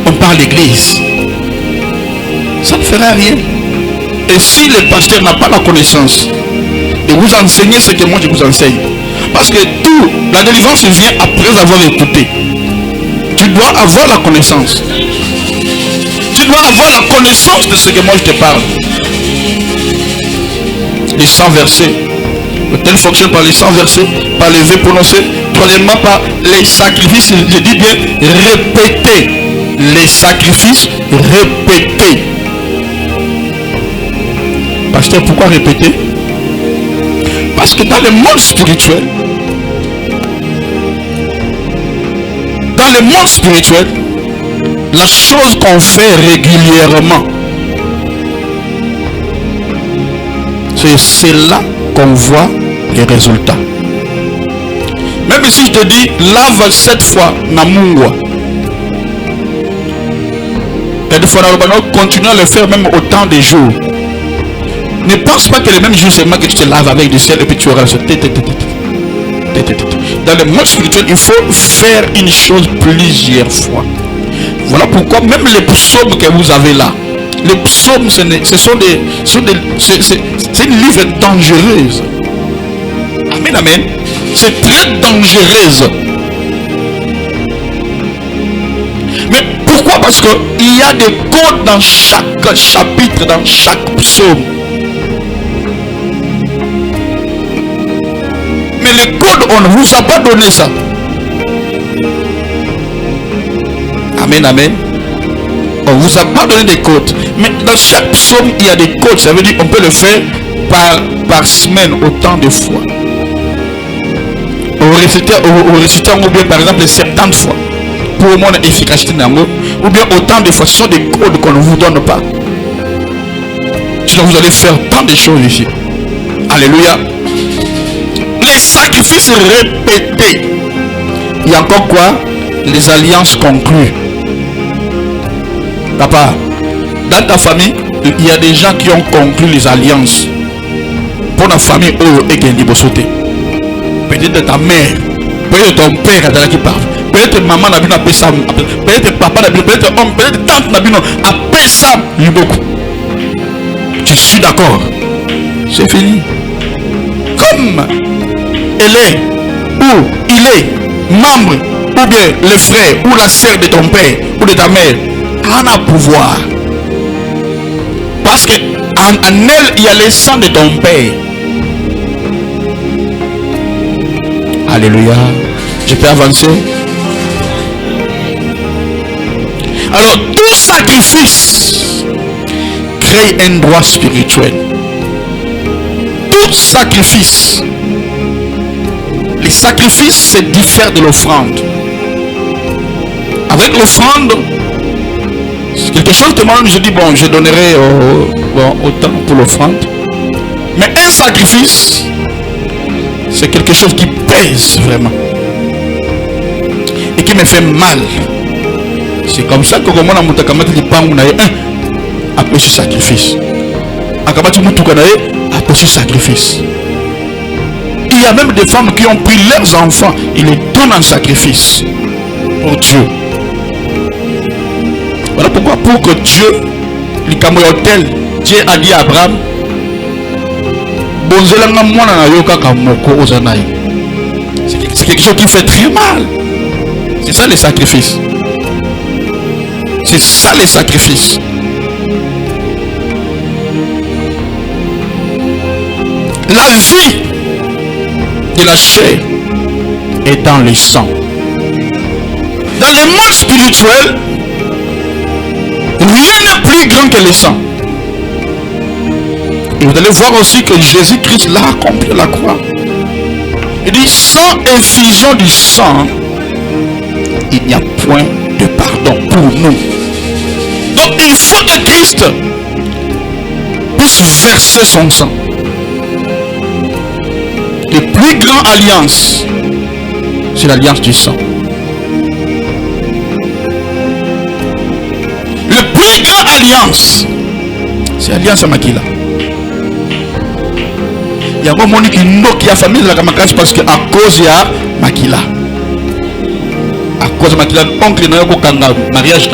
on parle d'église. Ça ne fera rien. Et si le pasteur n'a pas la connaissance de vous enseigner ce que moi je vous enseigne, parce que tout, la délivrance vient après avoir écouté. Tu dois avoir la connaissance. Tu dois avoir la connaissance de ce que moi je te parle. Les 100 versets. L'autel fonctionne par les 100 versets, par les vœux prononcés. Troisièmement, par les sacrifices, je dis bien répétés. Les sacrifices répétés. Pasteur, pourquoi répéter? Parce que dans le monde spirituel, la chose qu'on fait régulièrement, c'est là qu'on voit les résultats. Même si je te dis lave 7 fois namungwa, et des fois nous continuons à le faire même autant de jours. Ne pense pas que le même jugement que tu te laves avec du sel et puis tu auras ce dans le monde spirituel, il faut faire une chose plusieurs fois. Voilà pourquoi même les psaumes que vous avez là, les psaumes, c'est une livre dangereuse. Amen, amen. C'est très dangereuse. Mais pourquoi? Parce qu'il y a des codes dans chaque chapitre, dans chaque psaume. Mais les codes, on ne vous a pas donné ça. Amen, amen. On ne vous a pas donné des codes. Mais dans chaque psaume, il y a des codes. Ça veut dire qu'on peut le faire par semaine, autant de fois. On récite ou bien par exemple 70 fois. Pour au moins l'efficacité d'un mot. Ou bien autant de fois. Ce sont des codes qu'on ne vous donne pas. Sinon vous allez faire tant de choses ici. Alléluia. Les sacrifices répétés. Il y a encore quoi? Les alliances conclues. Papa, dans ta famille, il y a des gens qui ont conclu les alliances. Pour la famille, eux, et qui ont sauté. Peut-être ta mère, peut-être ton père qui parle. peut-être maman n'a pas ça, peut-être papa n'a pas, peut-être homme, peut-être tante n'a pas ça, beaucoup. Je suis d'accord. C'est fini. Comme elle est ou il est membre ou bien le frère ou la sœur de ton père ou de ta mère, on a pouvoir. Parce que en elle, il y a le sang de ton père. Alléluia. Je peux avancer. Alors, tout sacrifice crée un droit spirituel. Tout sacrifice. Les sacrifices se diffèrent de l'offrande. Avec l'offrande, c'est quelque chose que moi je dis, bon, je donnerai autant pour l'offrande. Mais un sacrifice, c'est quelque chose qui pèse vraiment. Et qui me fait mal. C'est comme ça que comme on a monté après ce sacrifice. Après ce sacrifice. Il y a même des femmes qui ont pris leurs enfants, ils les donnent en sacrifice pour Dieu. Voilà pourquoi pour que Dieu, Dieu a dit à Abraham, c'est quelque chose qui fait très mal. C'est ça les sacrifices. C'est ça les sacrifices. La vie de la chair est dans le sang. Dans le monde spirituel, rien n'est plus grand que le sang. Et vous allez voir aussi que Jésus-Christ l'a accompli à la croix. Il dit, sans effusion du sang, il n'y a point de pardon pour nous. Donc il faut que Christ puisse verser son sang. La plus grande alliance, c'est l'alliance du sang. La plus grande alliance, c'est l'alliance à Makila. Il y a un moment qui a famille de la Kamakage parce qu'à cause de Makila. À cause de Makila, oncle n'a pas de mariage.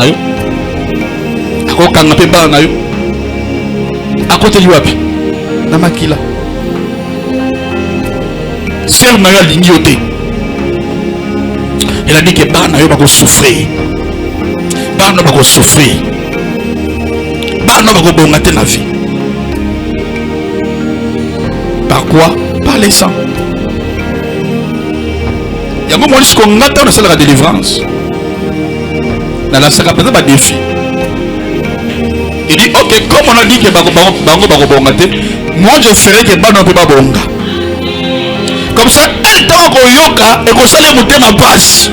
À cause de Makila. À côté de Wapi. Na Makila. Sœur Naya l'ignoté. Elle a dit que Bar Naya va souffrir. Bar Naya va souffrir. Bar Naya va bongater la vie. Par quoi? Par les sangs. Il y a un moment où on attend de la délivrance. Dans la salle, il y a un défi. Il dit, ok, comme on a dit que Bango va bongater, moi je ferai que Bango ne peut pas bonga. Comme ça, un temps qu'on yoga et qu'on s'allait monter ma passe.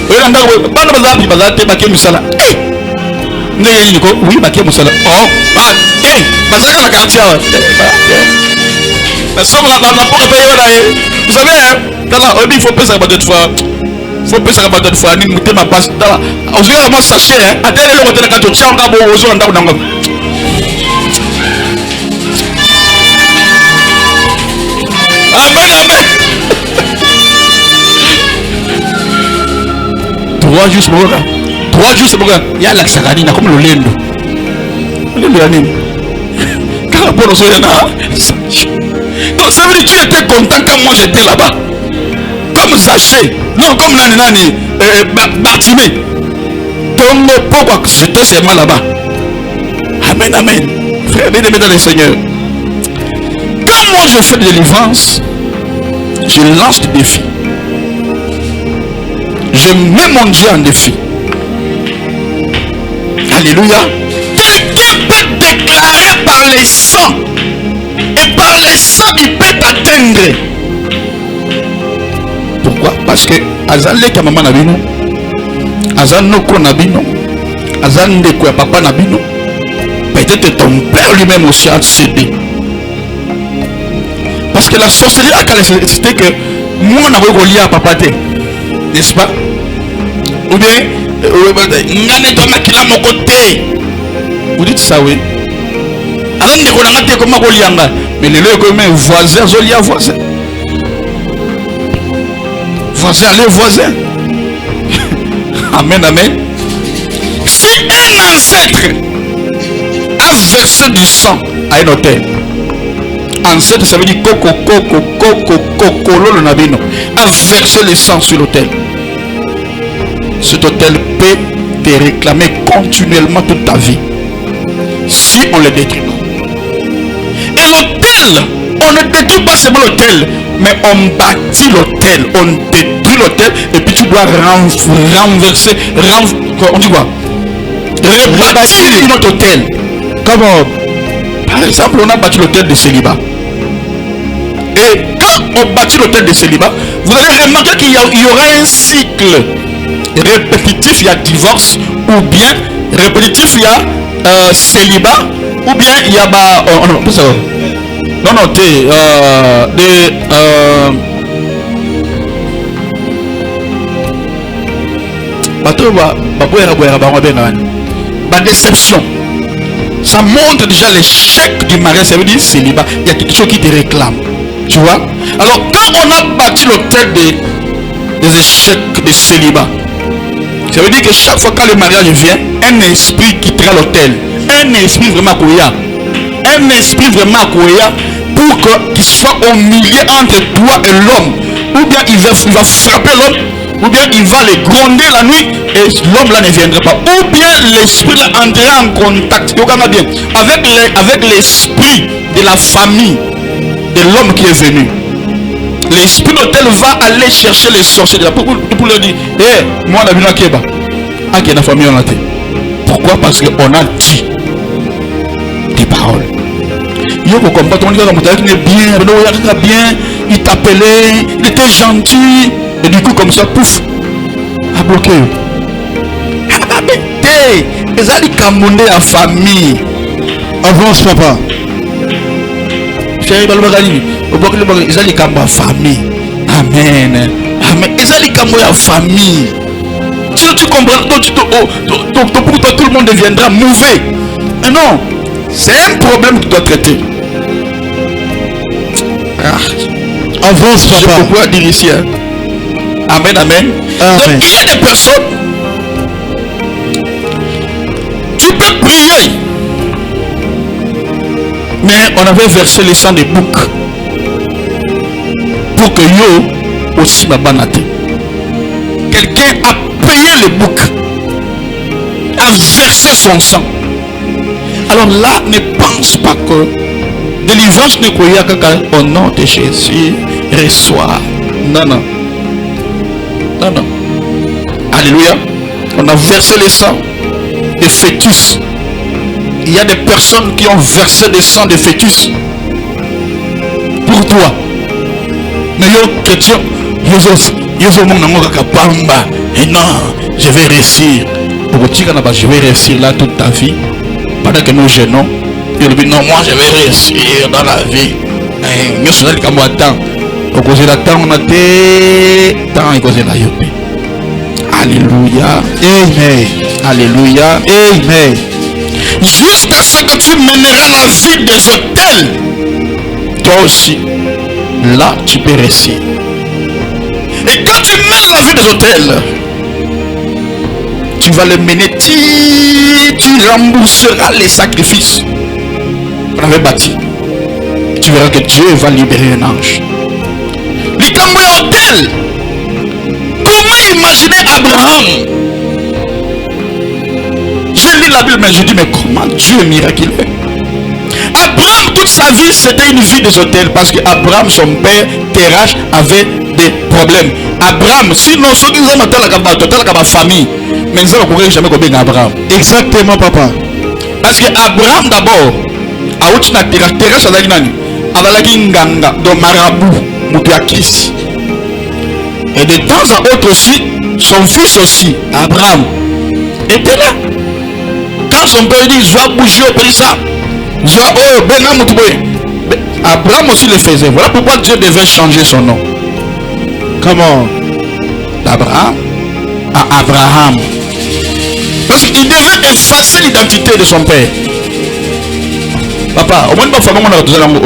Oui, vous savez, il faut passer à de fois. Il faut passer à de fois. Il faut ma passe. On se dit, sachet, à tel et l'autre, quand tu tiens un gabo aux zones d'Ango. Amen, amen. 3 jours, c'est bon. 3 jours, c'est bon. Il y a la saganine, comme le lendo. Le lendo. Car pour nous, donc ça veut dire que tu étais content quand moi j'étais là-bas. Comme Zaché. Non, comme Nani Bartimée. Donc pourquoi j'étais seulement là-bas. Amen, amen. Frère, bien aimé dans le Seigneur. Quand moi je fais de délivrance, je lance des défis. Je mets mon Dieu en défi. Alléluia. Quelqu'un peut déclarer par les sangs. Et par les sangs, il peut t'atteindre. Pourquoi? Parce que Azalé ta maman nabino, Azanoko nabino, Azandeko ya papa nabino, peut-être ton père lui-même aussi a cédé. Parce que la sorcellerie a c'était que moi on a relié à papa, n'est-ce pas? Ou bien, vous dites ça, oui. Mais les voisins, voisins, les voisins. Amen, amen. Si un ancêtre a versé du sang à un autel, ancêtre ça veut dire lolo nabino, a versé le sang sur l'autel, cet autel peut te réclamer continuellement toute ta vie si on le détruit. Et l'autel, on ne détruit pas seulement l'autel, mais on bâtit l'autel, on détruit l'autel et puis tu dois renverser, on dit quoi? Rebâtir une autre hôtel. Comment? Par exemple, on a bâti l'hôtel de célibat. Et quand on bâtit l'hôtel de célibat, vous allez remarquer qu'il y aura un cycle répétitif, il y a divorce, ou bien répétitif, il y a célibat, ou bien il y a déception. Ça montre déjà l'échec du mariage, ça veut dire célibat. Il y a quelque chose qui te réclame. Tu vois? Alors, quand on a bâti l'hôtel des échecs de célibat, ça veut dire que chaque fois que le mariage vient, un esprit quittera l'hôtel. Un esprit vraiment couillard. Un esprit vraiment couillard pour qu'il soit au milieu entre toi et l'homme. Ou bien il va frapper l'homme, ou bien il va le gronder la nuit et l'homme là ne viendra pas. Ou bien l'esprit là entrera en contact avec l'esprit de la famille de l'homme qui est venu. L'esprit d'hôtel va aller chercher les sorciers pour leur dire: hé, moi la vie Keba, à la famille on a été. Pourquoi? Parce qu'on a dit des paroles. Il est bien, il t'appelait, il était gentil, et du coup comme ça, pouf, a bloqué. Les alliés camondés à famille. Avance papa. Les alliés camondés à famille. Amen. Amen. Les alliés camondés à famille. Si tu comprends, pour toi tout le monde deviendra mauvais. Mais non, c'est un problème que tu dois traiter. Avance papa. Je peux pas dire ici. Hein? Amen, amen. Donc il y a des personnes, tu peux prier, mais on avait versé le sang des boucs pour que yo aussi m'a banaté. Quelqu'un a payé le bouc, a versé son sang. Alors là, ne pense pas que délivrance ne croyait qu'au nom de Jésus reçoit. Non, non. Non, non. Alléluia. On a versé le sang des fœtus. Il y a des personnes qui ont versé le sang des fœtus pour toi. Mais yo chrétien, et non, je vais réussir. Je vais réussir là toute ta vie. Pendant que nous gênons, il dit non, moi je vais réussir dans la vie. Nous sommes là comme attends. Au cause de la temps, on a des temps et cause de la yope. Alléluia. Amen. Alléluia. Amen. Jusqu'à ce que tu mèneras la vie des hôtels, toi aussi, là tu peux réussir. Et quand tu mènes la vie des hôtels, tu vas le mener, tu rembourseras les sacrifices qu'on avait bâtis. Tu verras que Dieu va libérer un ange. Les camoués hôtels. Comment imaginer Abraham? Je lis la Bible, mais je dis, mais comment Dieu est miraculeux? Abraham, toute sa vie, c'était une vie des hôtels parce que Abraham, son père, Terach, avait des problèmes. Abraham, sinon, ceux qui ont la famille, mais ils n'ont jamais connu Abraham. Exactement, papa. Parce que Abraham, d'abord, a eu Terach, a nganga de marabout, Moupiakis. Et de temps à autre aussi, son fils aussi, Abraham, était là. Quand son père dit, je dois bouger, il ça. Abraham aussi le faisait. Voilà pourquoi Dieu devait changer son nom. Comment? D'Abraham à Abraham. Parce qu'il devait effacer l'identité de son père. Papa, au moins pas famille on a besoin de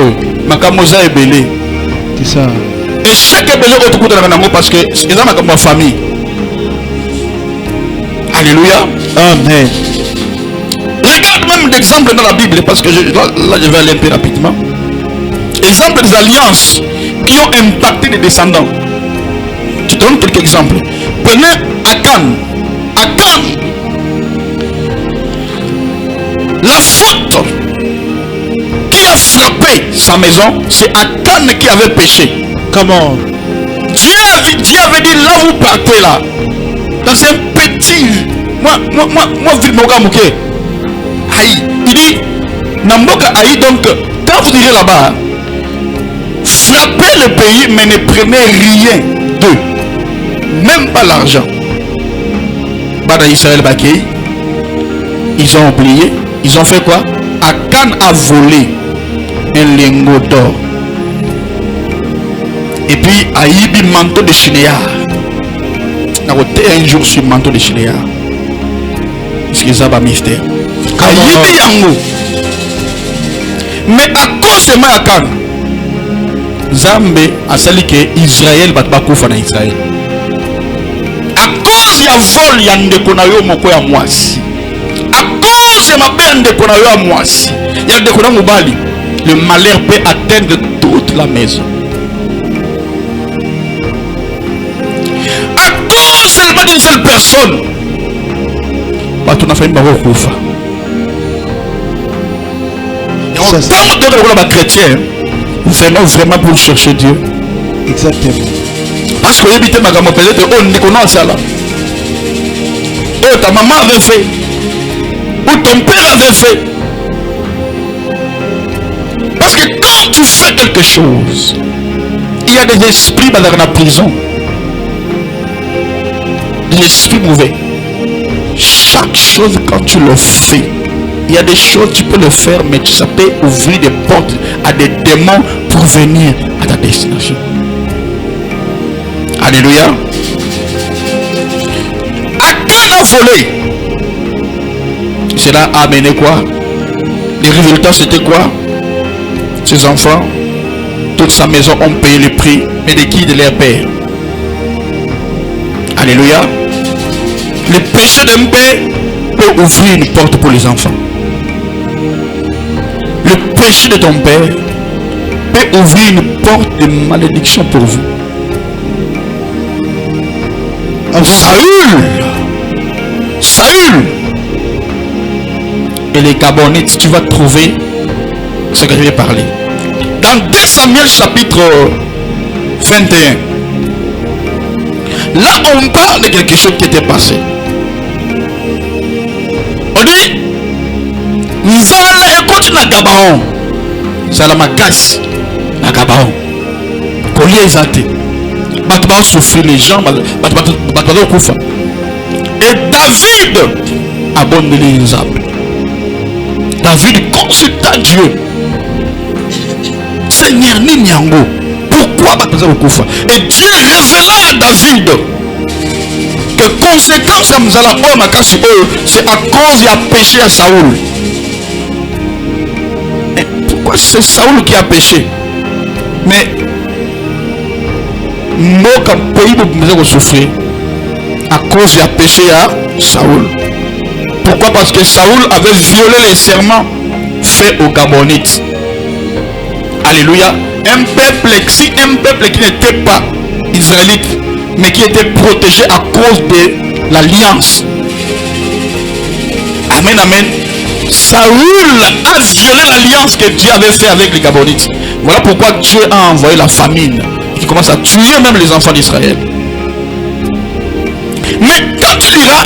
Makamosa est belé. C'est ça. Et chaque belé autour de la parce que c'est dans ma famille. Alléluia. Amen. Regarde même l'exemple dans la Bible, parce que là je vais aller un peu rapidement. Exemple des alliances qui ont impacté les descendants. Je te donne quelques exemples. Prenez Akan. Akan, la faute qui a frappé sa maison, c'est Akan qui avait péché. Comment? Dieu avait dit là vous partez là. Dans un petit. Moi, ville Moka Mouké. Aïe. Il dit, Namboka Aïe, donc, quand vous irez là-bas, frappez le pays, mais ne prenez rien d'eux. Même pas l'argent. Bada Israël Bakei, ils ont oublié. Ils ont fait quoi? Akan a volé un lingot d'or. Et puis, Aïbi manteau de Shinéa. Un jour sur manteau de Shinéa. Parce que ça va mystère. Aïbi Yango. Mais à cause de Akan, Zambé a sali que Israël va pas koufa na Israël. À cause ya vol ya ndeko na yo moko ya mwasi. À cause ya mabe ndeko na yo ya mwasi. Ya ndeko na mobali. Le malheur peut atteindre toute la maison. À cause seulement d'une seule personne. Bah tu n'as fait pas koufa. Tant de chrétiens, vraiment pour chercher Dieu. Exactement. Parce que éviter ma gamme peut-être on ne connaît ça là. Oh ta maman avait fait. Ou ton père avait fait. Parce que quand tu fais quelque chose, il y a des esprits dans la prison. Des esprits mauvais. Chaque chose quand tu le fais, il y a des choses tu peux le faire, mais ça peut ouvrir des portes à des démons pour venir à ta destination. Alléluia. Akan a volé. Cela a amené quoi? Les résultats c'était quoi? Ses enfants, toute sa maison ont payé le prix, mais de qui? De leur père. Alléluia. Le péché d'un père peut ouvrir une porte pour les enfants. Le péché de ton père peut ouvrir une porte de malédiction pour vous. Saül et les Gabonites, tu vas trouver ce que je vais parler. Dans 2 Samuel chapitre 21, là on parle de quelque chose qui était passé. On dit Nzala écoute na Gabaon. Salamakas na Gabaon. Collier exalté. Batba souffrir les gens, batba koufa. Et David abonne les âmes. David consulta Dieu. Seigneur Ninyango, pourquoi batba koufa? Et Dieu révéla à David que conséquence c'est à cause du péché à Saoul. Et pourquoi c'est Saoul qui a péché? Mais Moka peut souffrir à cause du péché à Saoul. Pourquoi? Parce que Saoul avait violé les serments faits aux Gabonites. Alléluia. Un peuple qui n'était pas israélite, mais qui était protégé à cause de l'alliance. Amen, amen. Saoul a violé l'alliance que Dieu avait fait avec les Gabonites. Voilà pourquoi Dieu a envoyé la famine qui commence à tuer même les enfants d'Israël. Mais quand tu liras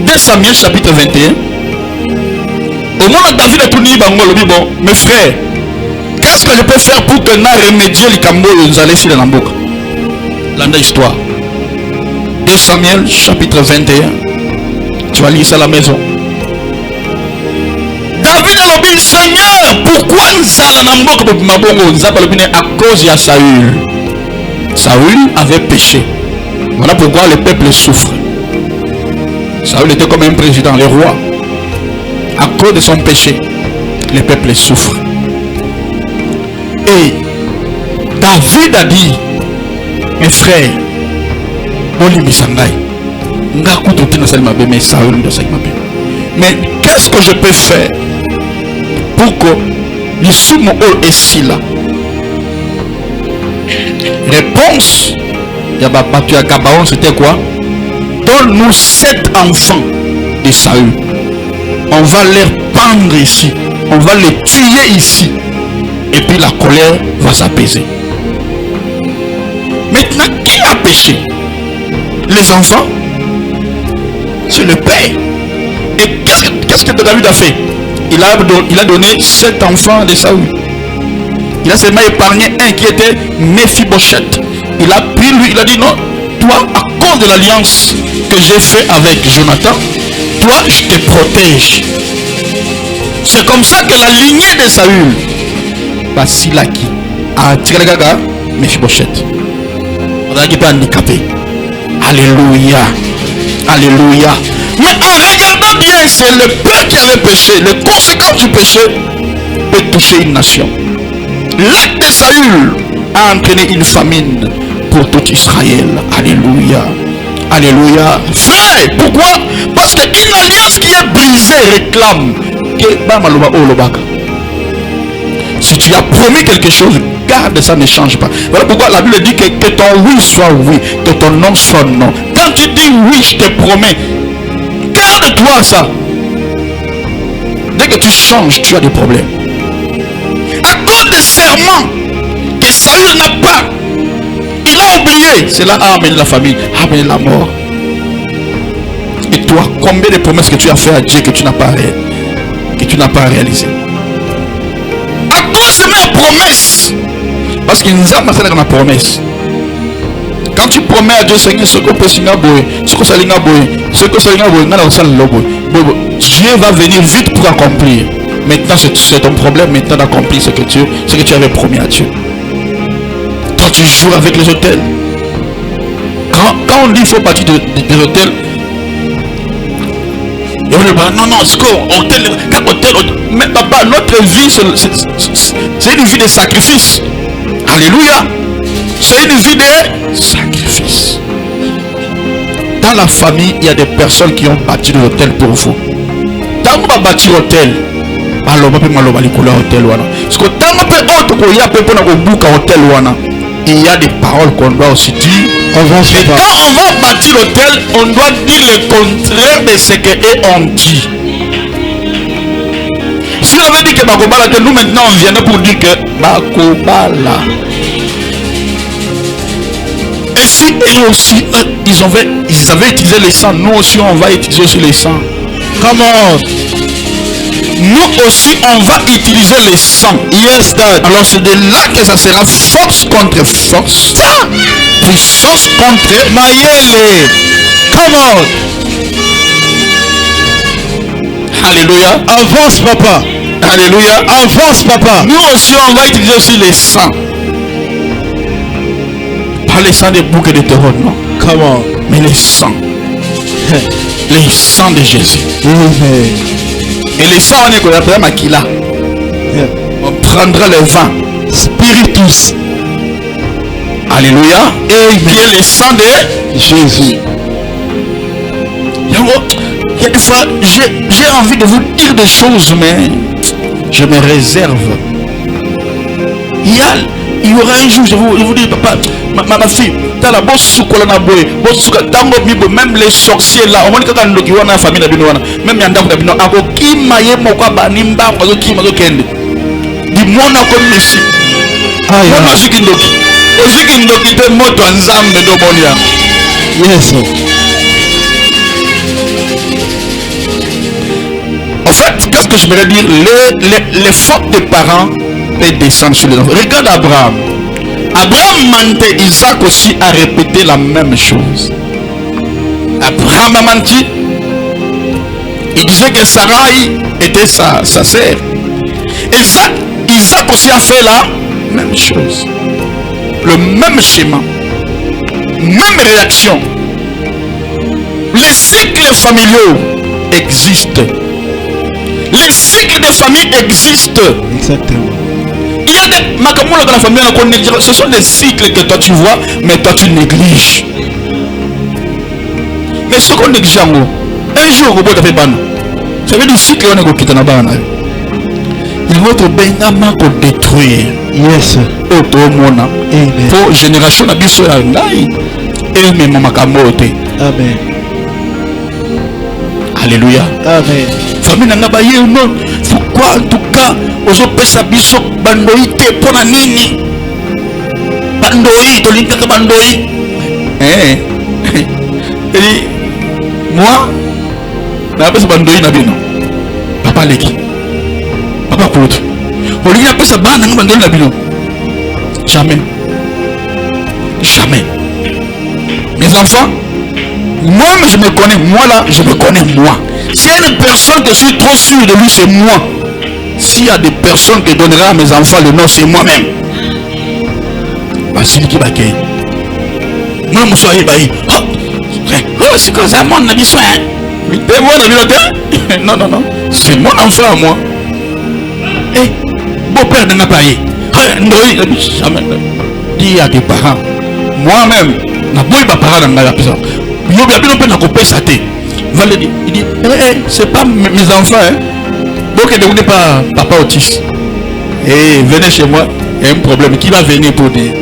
2 Samuel chapitre 21, au moment où David a tout dit, bon, mes frères, qu'est-ce que je peux faire pour que nous remédier les Cambo et nous aller sur la Namboka? L'année histoire. 2 Samuel chapitre 21. Tu vas lire ça à la maison. David a dit, Seigneur, pourquoi nous allons à cause de Saül? Saül avait péché. Voilà pourquoi le peuple souffre. Saül était comme un président, le roi. À cause de son péché, le peuple souffre. Et David a dit, mes frères, Mais qu'est-ce que je peux faire pour que les sumo est si là? Réponse, c'était quoi? Donne-nous 7 enfants de Saül. On va les pendre ici. On va les tuer ici. Et puis la colère va s'apaiser. Maintenant, qui a péché? Les enfants? C'est le père. Et qu'est-ce que David a fait? Il a donné 7 enfants de Saül. Il a seulement épargné un qui était Mephibosheth. Il a pris lui, il a dit non, toi, à cause de l'alliance que j'ai fait avec Jonathan, toi, je te protège. C'est comme ça que la lignée de Saül, Basilaki, a tiré gaga, Mephibosheth. On a dit pas handicapé. Alléluia. Alléluia. Mais en regardant bien, c'est le peuple qui avait péché. Les conséquences du péché peuvent toucher une nation. L'acte de Saül a entraîné une famine pour tout Israël. Alléluia. Alléluia. Frère, pourquoi? Parce qu'une alliance qui est brisée réclame que si tu as promis quelque chose, garde ça, ne change pas. Voilà pourquoi la Bible dit que ton oui soit oui, que ton non soit non. Quand tu dis oui, je te promets, garde-toi ça. Dès que tu changes, tu as des problèmes. À cause des serments que Saül n'a pas, il a oublié. Cela a amené la famille, a amené la mort. Et toi, combien de promesses que tu as fait à Dieu que tu n'as pas réalisé? À cause de mes promesses. Parce qu'il nous a massé dans la promesse. Quand tu promets à Dieu, Seigneur, ce que Dieu va venir vite pour accomplir. Maintenant, c'est ton problème maintenant d'accomplir ce que tu avais promis à Dieu. Toi, tu joues avec les hôtels. Quand on dit qu'il faut partir des hôtels, non, c'est quoi hôtel, mais papa, notre vie, c'est une vie de sacrifice. Alléluia. C'est une vie de sacrifice. Dans la famille, il y a des personnes qui ont bâti l'hôtel pour vous. Tant qu'on va bâtir l'hôtel, il y a des paroles qu'on doit aussi dire. Et quand on va bâtir l'hôtel, on doit dire le contraire de ce qu'on dit. Si on avait dit que Bakobala, nous maintenant on vient pour dire que Bakobala. Et si eux aussi, ils avaient utilisé les sangs, nous aussi on va utiliser aussi les sangs. Comment? Nous aussi on va utiliser les sangs. Yes, Dad. Alors c'est de là que ça sera force contre force. Puissance contre Mayele. Come on. Alléluia. Avance papa. Alléluia. Avance papa. Nous aussi on va utiliser aussi les sangs. Pas les sangs des boucs et des taureaux, non. Come on. Mais les sangs. Les sangs de Jésus. Et les sangs on est qu'on appelle Makila. On prendra le vin. Spiritus. Alléluia. Et qui est le sang de Jésus. Il y a des fois, j'ai envie de vous dire des choses, mais je me réserve. Il y aura un jour, je vous dis, papa, ma fille, t'as la bosse même les sorciers là, on dit que dans la famille, même il y a yes. En fait, qu'est-ce que je voudrais dire? Les fautes des parents peuvent descendre sur les enfants. Regarde Abraham. Abraham mentait, Isaac aussi a répété la même chose. Abraham a menti. Il disait que Sarai était sa sœur. Isaac aussi a fait la même chose. Le même schéma. Même réaction. Les cycles familiaux existent. Les cycles de famille existent. Exactement. Il y a des macamoula dans la famille, ce sont des cycles que toi tu vois, mais toi tu négliges. Mais ce qu'on est jango, un jour, au bout de la ban, ça veut dire cycle on est quitter la ban. Il va être bien pour détruire. Yes. Auto mona. Pour génération à biso ya ngai. Et même makamote. Amen. Alléluia. Amen. Famille nanga ba ye non. Pourquoi en tout cas ozo pesa biso bandoi te pona nini? Bandoi to linka ka bandoi. Et moi na pesa bandoi na bino. Papa leki. Papa Claude. Olivier a pesa bana nga bandoi na bino. Jamais. Jamais. Mes enfants, moi je me connais, moi là, je me connais moi. S'il y a une personne que je suis trop sûr de lui, c'est moi. S'il y a des personnes qui donneraient à mes enfants le nom, c'est moi-même. Basili qui bakay. Moi, je suis allé. Oh, c'est comme ça, mon ami soin. Mais t'es moi, non, non, non. C'est mon enfant à moi. Eh, beau-père de Napaye. Jamais. Dis à tes parents. Moi-même, je ne pas parents dans la personne. Il dit, c'est pas mes enfants. Donc, ne venez pas papa autiste. Et venez chez moi, il y a un problème. Qui va venir pour dire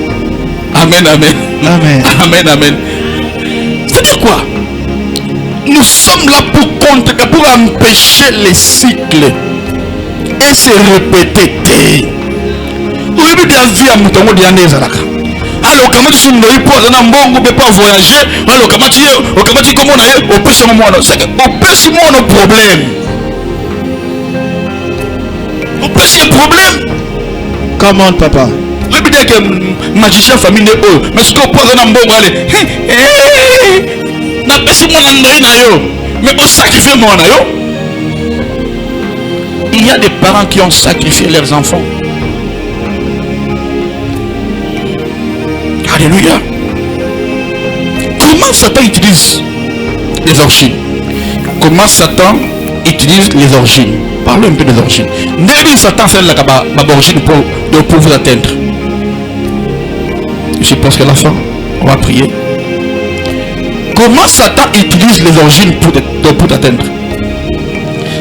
Amen, amen. Amen. Amen, amen. C'est-à-dire quoi? Nous sommes là pour empêcher les cycles et se répéter. Au début de la vie, à Moutongo Dianezalaka. Alors, comment tu ne peux pas voyager? Alors, comment tu comment on peut se moment? C'est que on peut se moment nos problèmes. On peut se problème. Comment, papa? Je veux dire que magicien famille est eux. Mais ce qu'on peut faire dans le bon aller. N'a pas si mon andré na yo. Mais on sacrifie mon na yo. Il y a des parents qui ont sacrifié leurs enfants. Alléluia. Comment Satan utilise les origines? Comment Satan utilise les origines? Parlons un peu des origines. N'est-ce Satan fait la origine pour vous atteindre? Je pense qu'à la fin, on va prier. Comment Satan utilise les origines pour t'atteindre?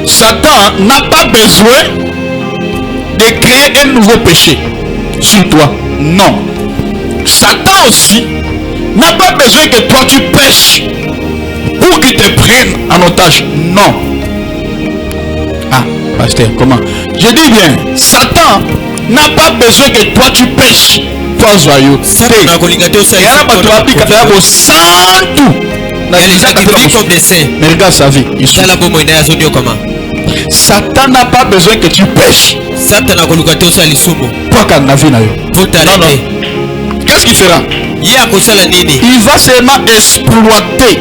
Satan n'a pas besoin de créer un nouveau péché sur toi. Non. Satan aussi n'a pas besoin que toi tu pêches pour qu'il te prenne en otage. Non. Ah, pasteur, comment? Je dis bien, Satan n'a pas besoin que toi tu pêches. Toi, joyeux. Mais regarde sa vie. Satan n'a pas besoin que tu pêches. Toi, quand la vie n'a eu. Qu'est-ce qu'il fera? Il va seulement exploiter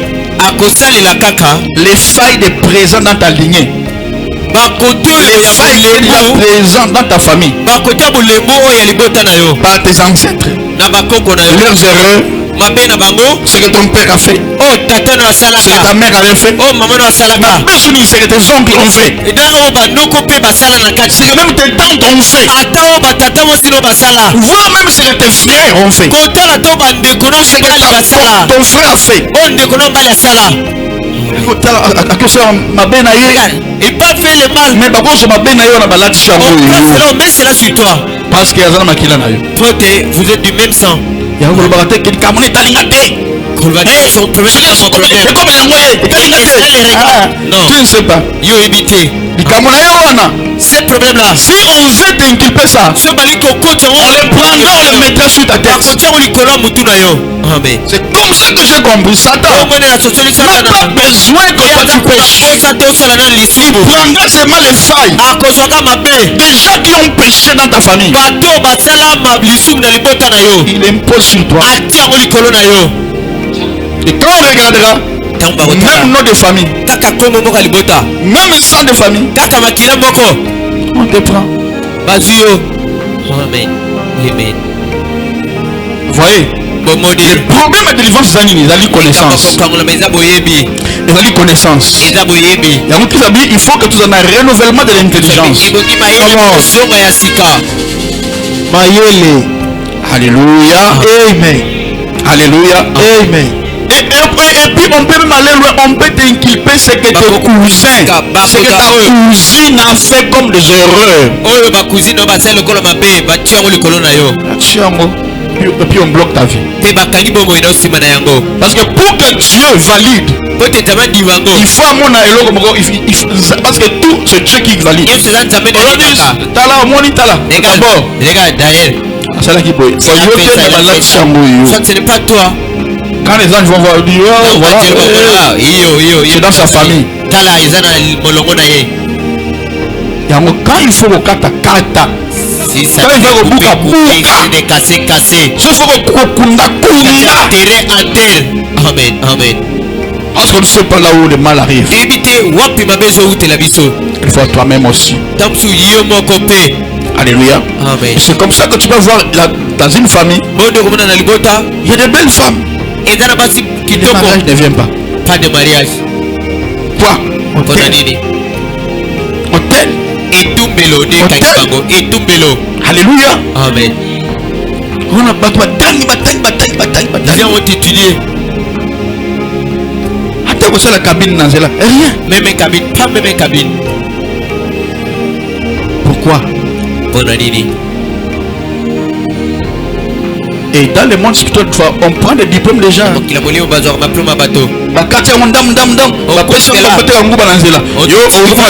les failles de présent dans ta lignée. Les failles présent dans ta famille. Par tes ancêtres. Leurs erreurs. Ce que ton père a fait. Ce que ta mère avait fait. Ce que tes oncles ont fait. Ce que même tes tantes ont fait. Voire même ce que tes frères ont fait. Ce que ton frère a fait. Il pas fait le mal. Mais par contre, mais c'est là sur toi. Parce que vous êtes du même sang. Non. Tu ne sais pas. Ce problème-là. Si on veut t'inculper ça, on le prendra, on le mettra sur ta tête. Amen. C'est comme ça que j'ai compris. Satan n'a pas besoin que toi tu pêches. Il prendra seulement les failles des gens qui ont péché dans ta famille. Il impose sur toi. Et quand on regardera, même nom de famille, même sang de famille, on te prend. Amen. Amen. Vous voyez? Le problème de délivrance, c'est la connaissance. Il faut que tu aies un renouvellement de l'intelligence. Alléluia. Amen. Alléluia. Amen. Et Et puis on peut même aller loin, on peut t'inculper ce que tes cousins, ce que ta cousine a fait comme des erreurs. Et puis on bloque ta vie. Parce que pour que Dieu valide, il faut à mon avis, parce que tout c'est Dieu qui valide. Ce n'est pas toi. Quand les anges vont voir, ils disent voilà, c'est dans sa famille. Quand il faut au kata, si ça quand il faut au buka, de casser. Il faut au kunda. Amen, amen. Parce qu'on ne sait pas là où le mal arrive. Il faut toi-même aussi. Alléluia. Amen. C'est comme ça que tu vas voir dans une famille. Il y a des belles femmes. Le mariage ne vient pas. Pas de mariage. Quoi? Hôtel. Alléluia. Amen. On a bataille. Viens, on t'étudier. Attends, c'est la cabine dans là. Rien. Même cabine, pas même cabine. Pourquoi? Et dans le monde spirituel, on prend des diplômes déjà. Tu vois que mon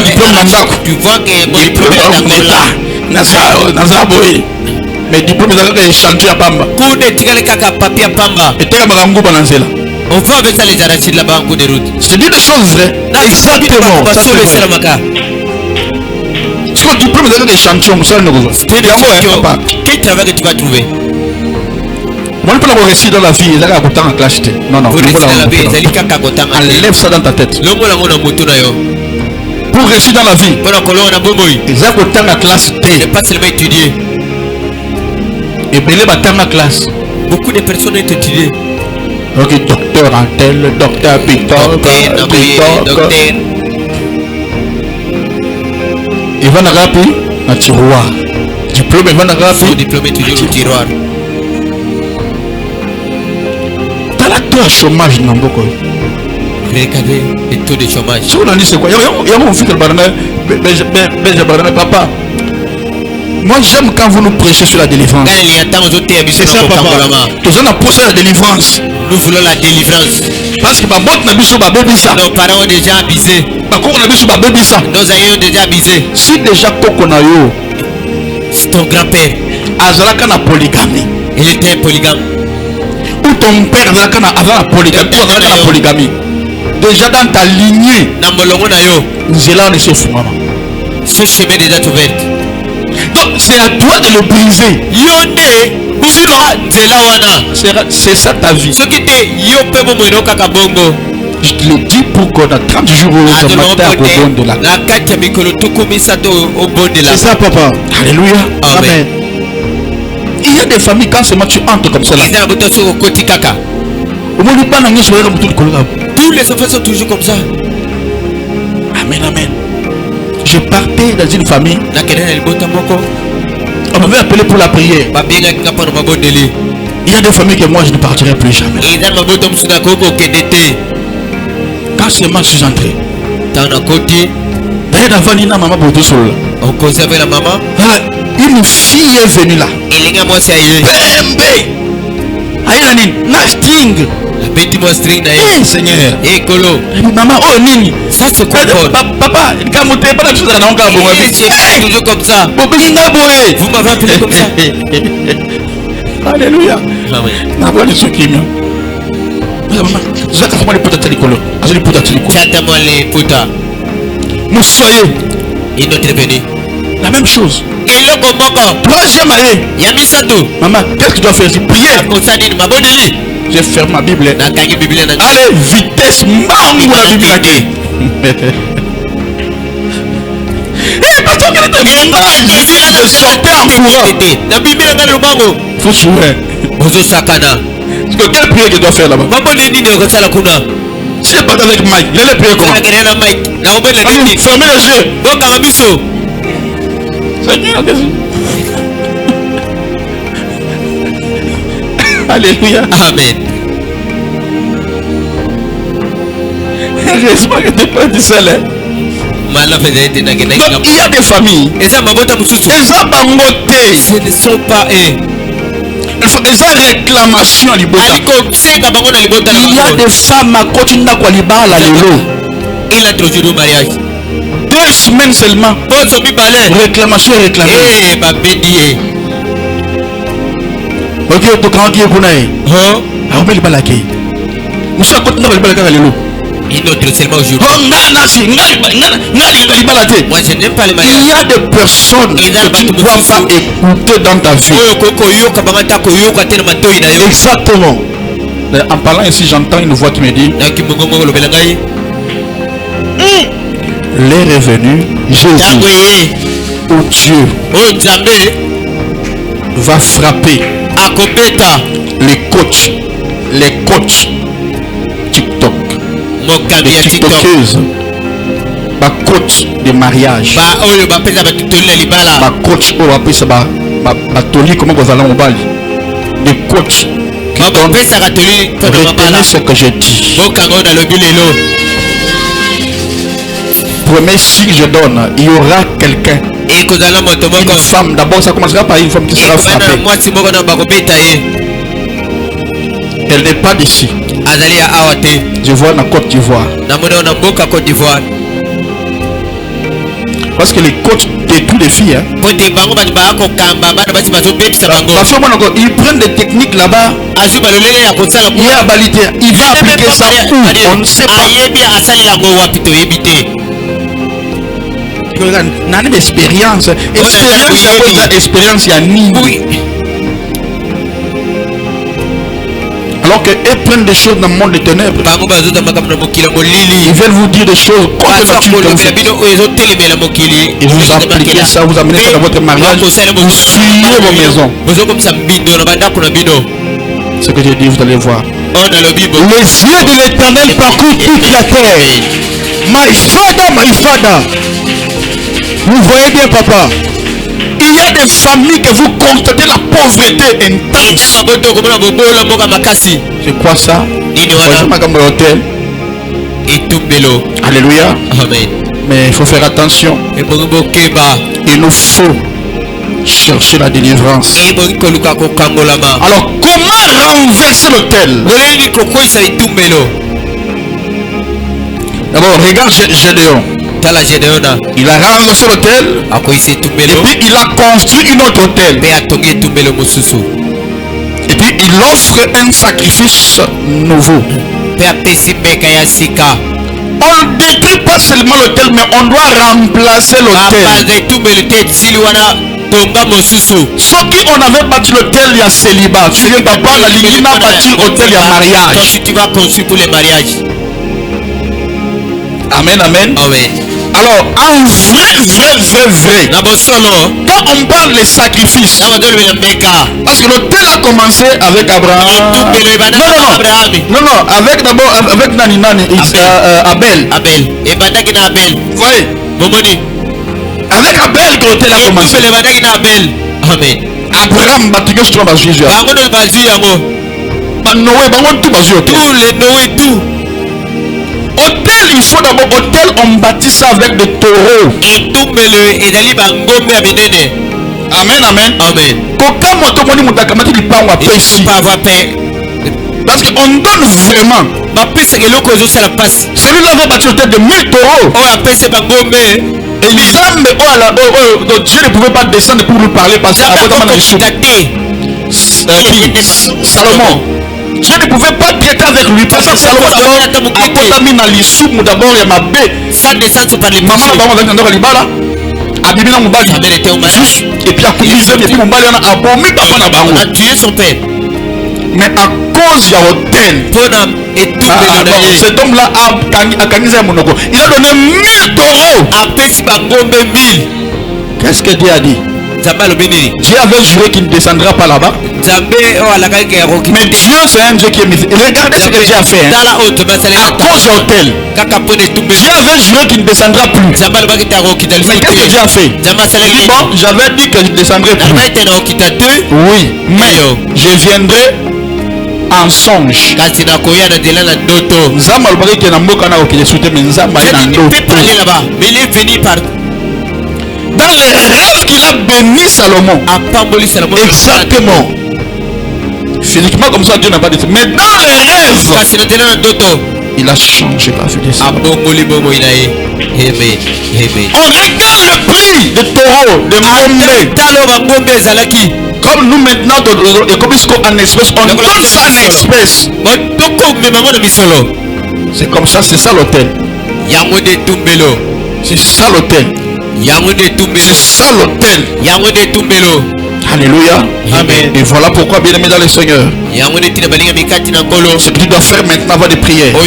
diplôme est là. Mais diplôme est chantier à Pamba. On va avec ça les arachides là-bas en cours de route. C'est des choses vraies. Exactement. Si le diplôme est chantier, on quel travail que tu vas trouver? Moi, je peux avoir réussi dans la vie, il y a un en clash. Non. Enlève ça dans ta tête. Pour réussir dans la vie, il y a un classe T. Pas seulement étudier. Et bien, il y a une classe. Beaucoup de personnes ont étudié. Ok, docteur Antel, docteur Victor, docteur. Il va dans un tiroir. Diplôme, il va dans un diplôme étudié au tiroir. Taux de chômage non beaucoup. Regardez le taux de chômage. Si on a dit c'est quoi? Il y a mon fils papa. Moi j'aime quand vous nous prêchez sur la délivrance. C'est ça papa. Nous allons pousser la délivrance. Nous voulons la délivrance. Parce que ma botte n'a plus pas bébé ça. Nos parents ont déjà abusé. Nos aïeux ont déjà abusé. Si déjà Kokonayo, c'est ton grand-père. Azalaka na polygamie. Il était polygame. Ou ton père avant la polygamie. Déjà dans ta lignée, Nzela ne se fout. Ce chemin est déjà ouvert. Donc c'est à toi de le briser. C'est ça ta vie. Je te le dis pour qu'on a 30 jours au matin au bon de la. C'est ça papa. Alléluia. Amen. Il y a des familles quand seulement tu entres comme ça là. Tous les enfants sont toujours comme ça. Amen, amen. Je partais dans une famille. On m'avait appelé pour la prière. Il y a des familles que moi je ne partirai plus jamais. Quand seulement je suis entré. On causait avec la maman. Une fille est venue là. String. Seigneur. Maman, oh Nini. Ça c'est quoi? Papa, toujours comme ça. Vous m'avez appelé comme ça. Alléluia. Nous soyons. Il est venu. La même chose. Et le combat. Troisième année. Yamisato. Maman, qu'est-ce que tu dois faire? Prier. Je ferme ma Bible. Allez, vitesse, mango la Bible. Je sortais en courant. Faut jouer. Quelle prière que tu dois faire là-bas? Si je parle avec Mike, il a les prières comment? Fermez les yeux. Seigneur, Alléluia. Amen. Heureusement que tu n'es pas du seul. Donc il y a des familles. Ce ne sont pas eux. Il faut des réclamations à l'ibota. Il y a des femmes à continuer à libala lelo. Il a introduit le mariage. 2 semaines seulement. Réclamation et réclamation. Ok, tu quand tu es pour naï. Ah, on met le balaki. Moussa continue à balaka lelo. Une autre seulement aujourd'hui. Moi je n'aime pas les mariages. Il y a des personnes que tu ne dois pas écouter dans ta vie. Exactement. En parlant ici, j'entends une voix qui me dit les revenus, Jésus ou Dieu va frapper les coachs TikTok. Les tiktokeuses, ma coach de mariage, ma coach au rapis ma toli comment vous allez au bal, des coachs qui donnent. Retenez ce que je dis. Premier signe que je donne, il y aura quelqu'un, une femme. D'abord ça commencera par une femme qui sera frappée. Elle n'est pas d'ici. Je vois la Côte d'Ivoire. Parce que les coachs détruisent les filles. Hein. Ils prennent des techniques là-bas. Il va appliquer ça où? On ne sait pas. N'a pas d'expérience. Expérience, il y a ni. Alors qu'elles prennent des choses dans le monde des ténèbres. Ils veulent vous dire des choses et vous appliquez ça, vous amenez ça dans votre mariage, vous fuyez vos maisons. Ce que j'ai dit, vous allez voir. Les yeux de l'Éternel parcourent toute la terre. My father. Vous voyez bien, papa. Il y a des familles que vous constatez la pauvreté intense. C'est quoi ça? Alléluia. Amen. Mais il faut faire attention. Il nous faut chercher la délivrance. Alors comment renverser l'autel? D'abord regarde Gédéon. Il a renversé l'autel et puis il a construit une autre autel. Et puis il offre un sacrifice nouveau. On ne détruit pas seulement l'autel, mais on doit remplacer l'autel. Ceux qui on avait bâti l'autel, il y a célibat. Tu viens papa, la ligne a bâti l'autel, il y a mariage. Donc tu vas construire pour les mariages. Amen. Alors, en vrai. Quand on parle de sacrifice, parce que l'autel a commencé avec Abraham. Non, avec d'abord avec Abel. Voyez. Avec Abel que l'autel a commencé. Abraham bâtiment sur la Jésus. Hôtel, il faut d'abord hôtel, on bâtit ça avec des taureaux. Amen. Parce qu'on donne vraiment. Celui-là avait bâti l'hôtel de 1000 taureaux. Et Dieu ne pouvait pas descendre pour nous parler parce que Salomon. Dieu ne pouvait pas traiter avec lui parce que Salomon d'abord il y a ma baie. Maman et puis à tué son père. Mais à cause il y a hôtel. Cet homme là il a donné 1000 taureaux. Qu'est-ce que Dieu a dit? Dieu avait juré qu'il ne descendra pas là-bas. Mais Dieu c'est un Dieu qui est mis. Regardez ce que Dieu a fait. À cause de l'hôtel. Dieu avait juré qu'il ne descendra plus. Mais qu'est-ce que Dieu a fait? Bon, j'avais dit que je ne descendrai plus. Oui, mais je viendrai en en songe. Nzamba alobaki ke na mboka na okende sute mais Nzamba ali na ndoto. Mais il est venu par dans les rêves qu'il a béni Salomon. Exactement. Physiquement comme ça Dieu n'a pas dit. Mais dans les rêves, il a changé la vie de Salomon. On regarde le prix de taureau, de Ngombe. Comme nous maintenant, en espèce, on donne ça en espèce. C'est comme ça, c'est ça l'hôtel. C'est ça l'hôtel. C'est ça l'hôtel. Alléluia. Amen. Et voilà pourquoi, bien aimé dans le Seigneur, ce que tu dois faire maintenant avant de prier, tu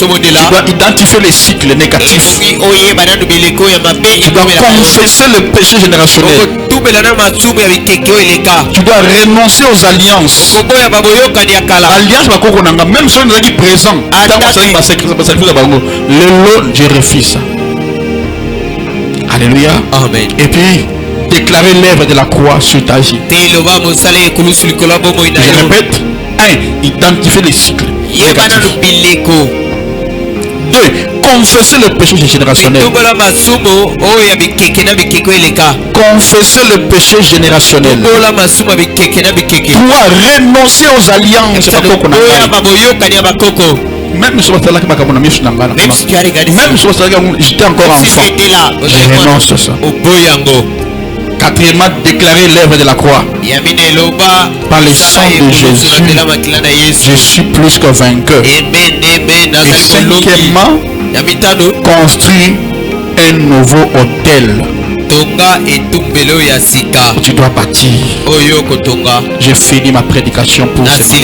dois identifier les cycles négatifs. Tu dois confesser le péché générationnel. Tu dois renoncer aux alliances. Alliance, même si on est présent, je refuse ça. Alléluia. Amen. Et puis déclarer l'œuvre de la croix sur ta vie. Je répète. 1. Identifier les cycles. 2. Confesser le péché générationnel. Confesser le péché générationnel. 3. Renoncer aux alliances. Même si tu as regardé, même si j'étais encore enfant, je renonce à ça. 4. Déclarer l'œuvre de la croix. Par le sang de Jésus, je suis plus que vainqueur. Et 5. Construire un nouveau hôtel. Tu dois bâtir. J'ai fini ma prédication pour ce matin.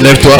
Lève-toi.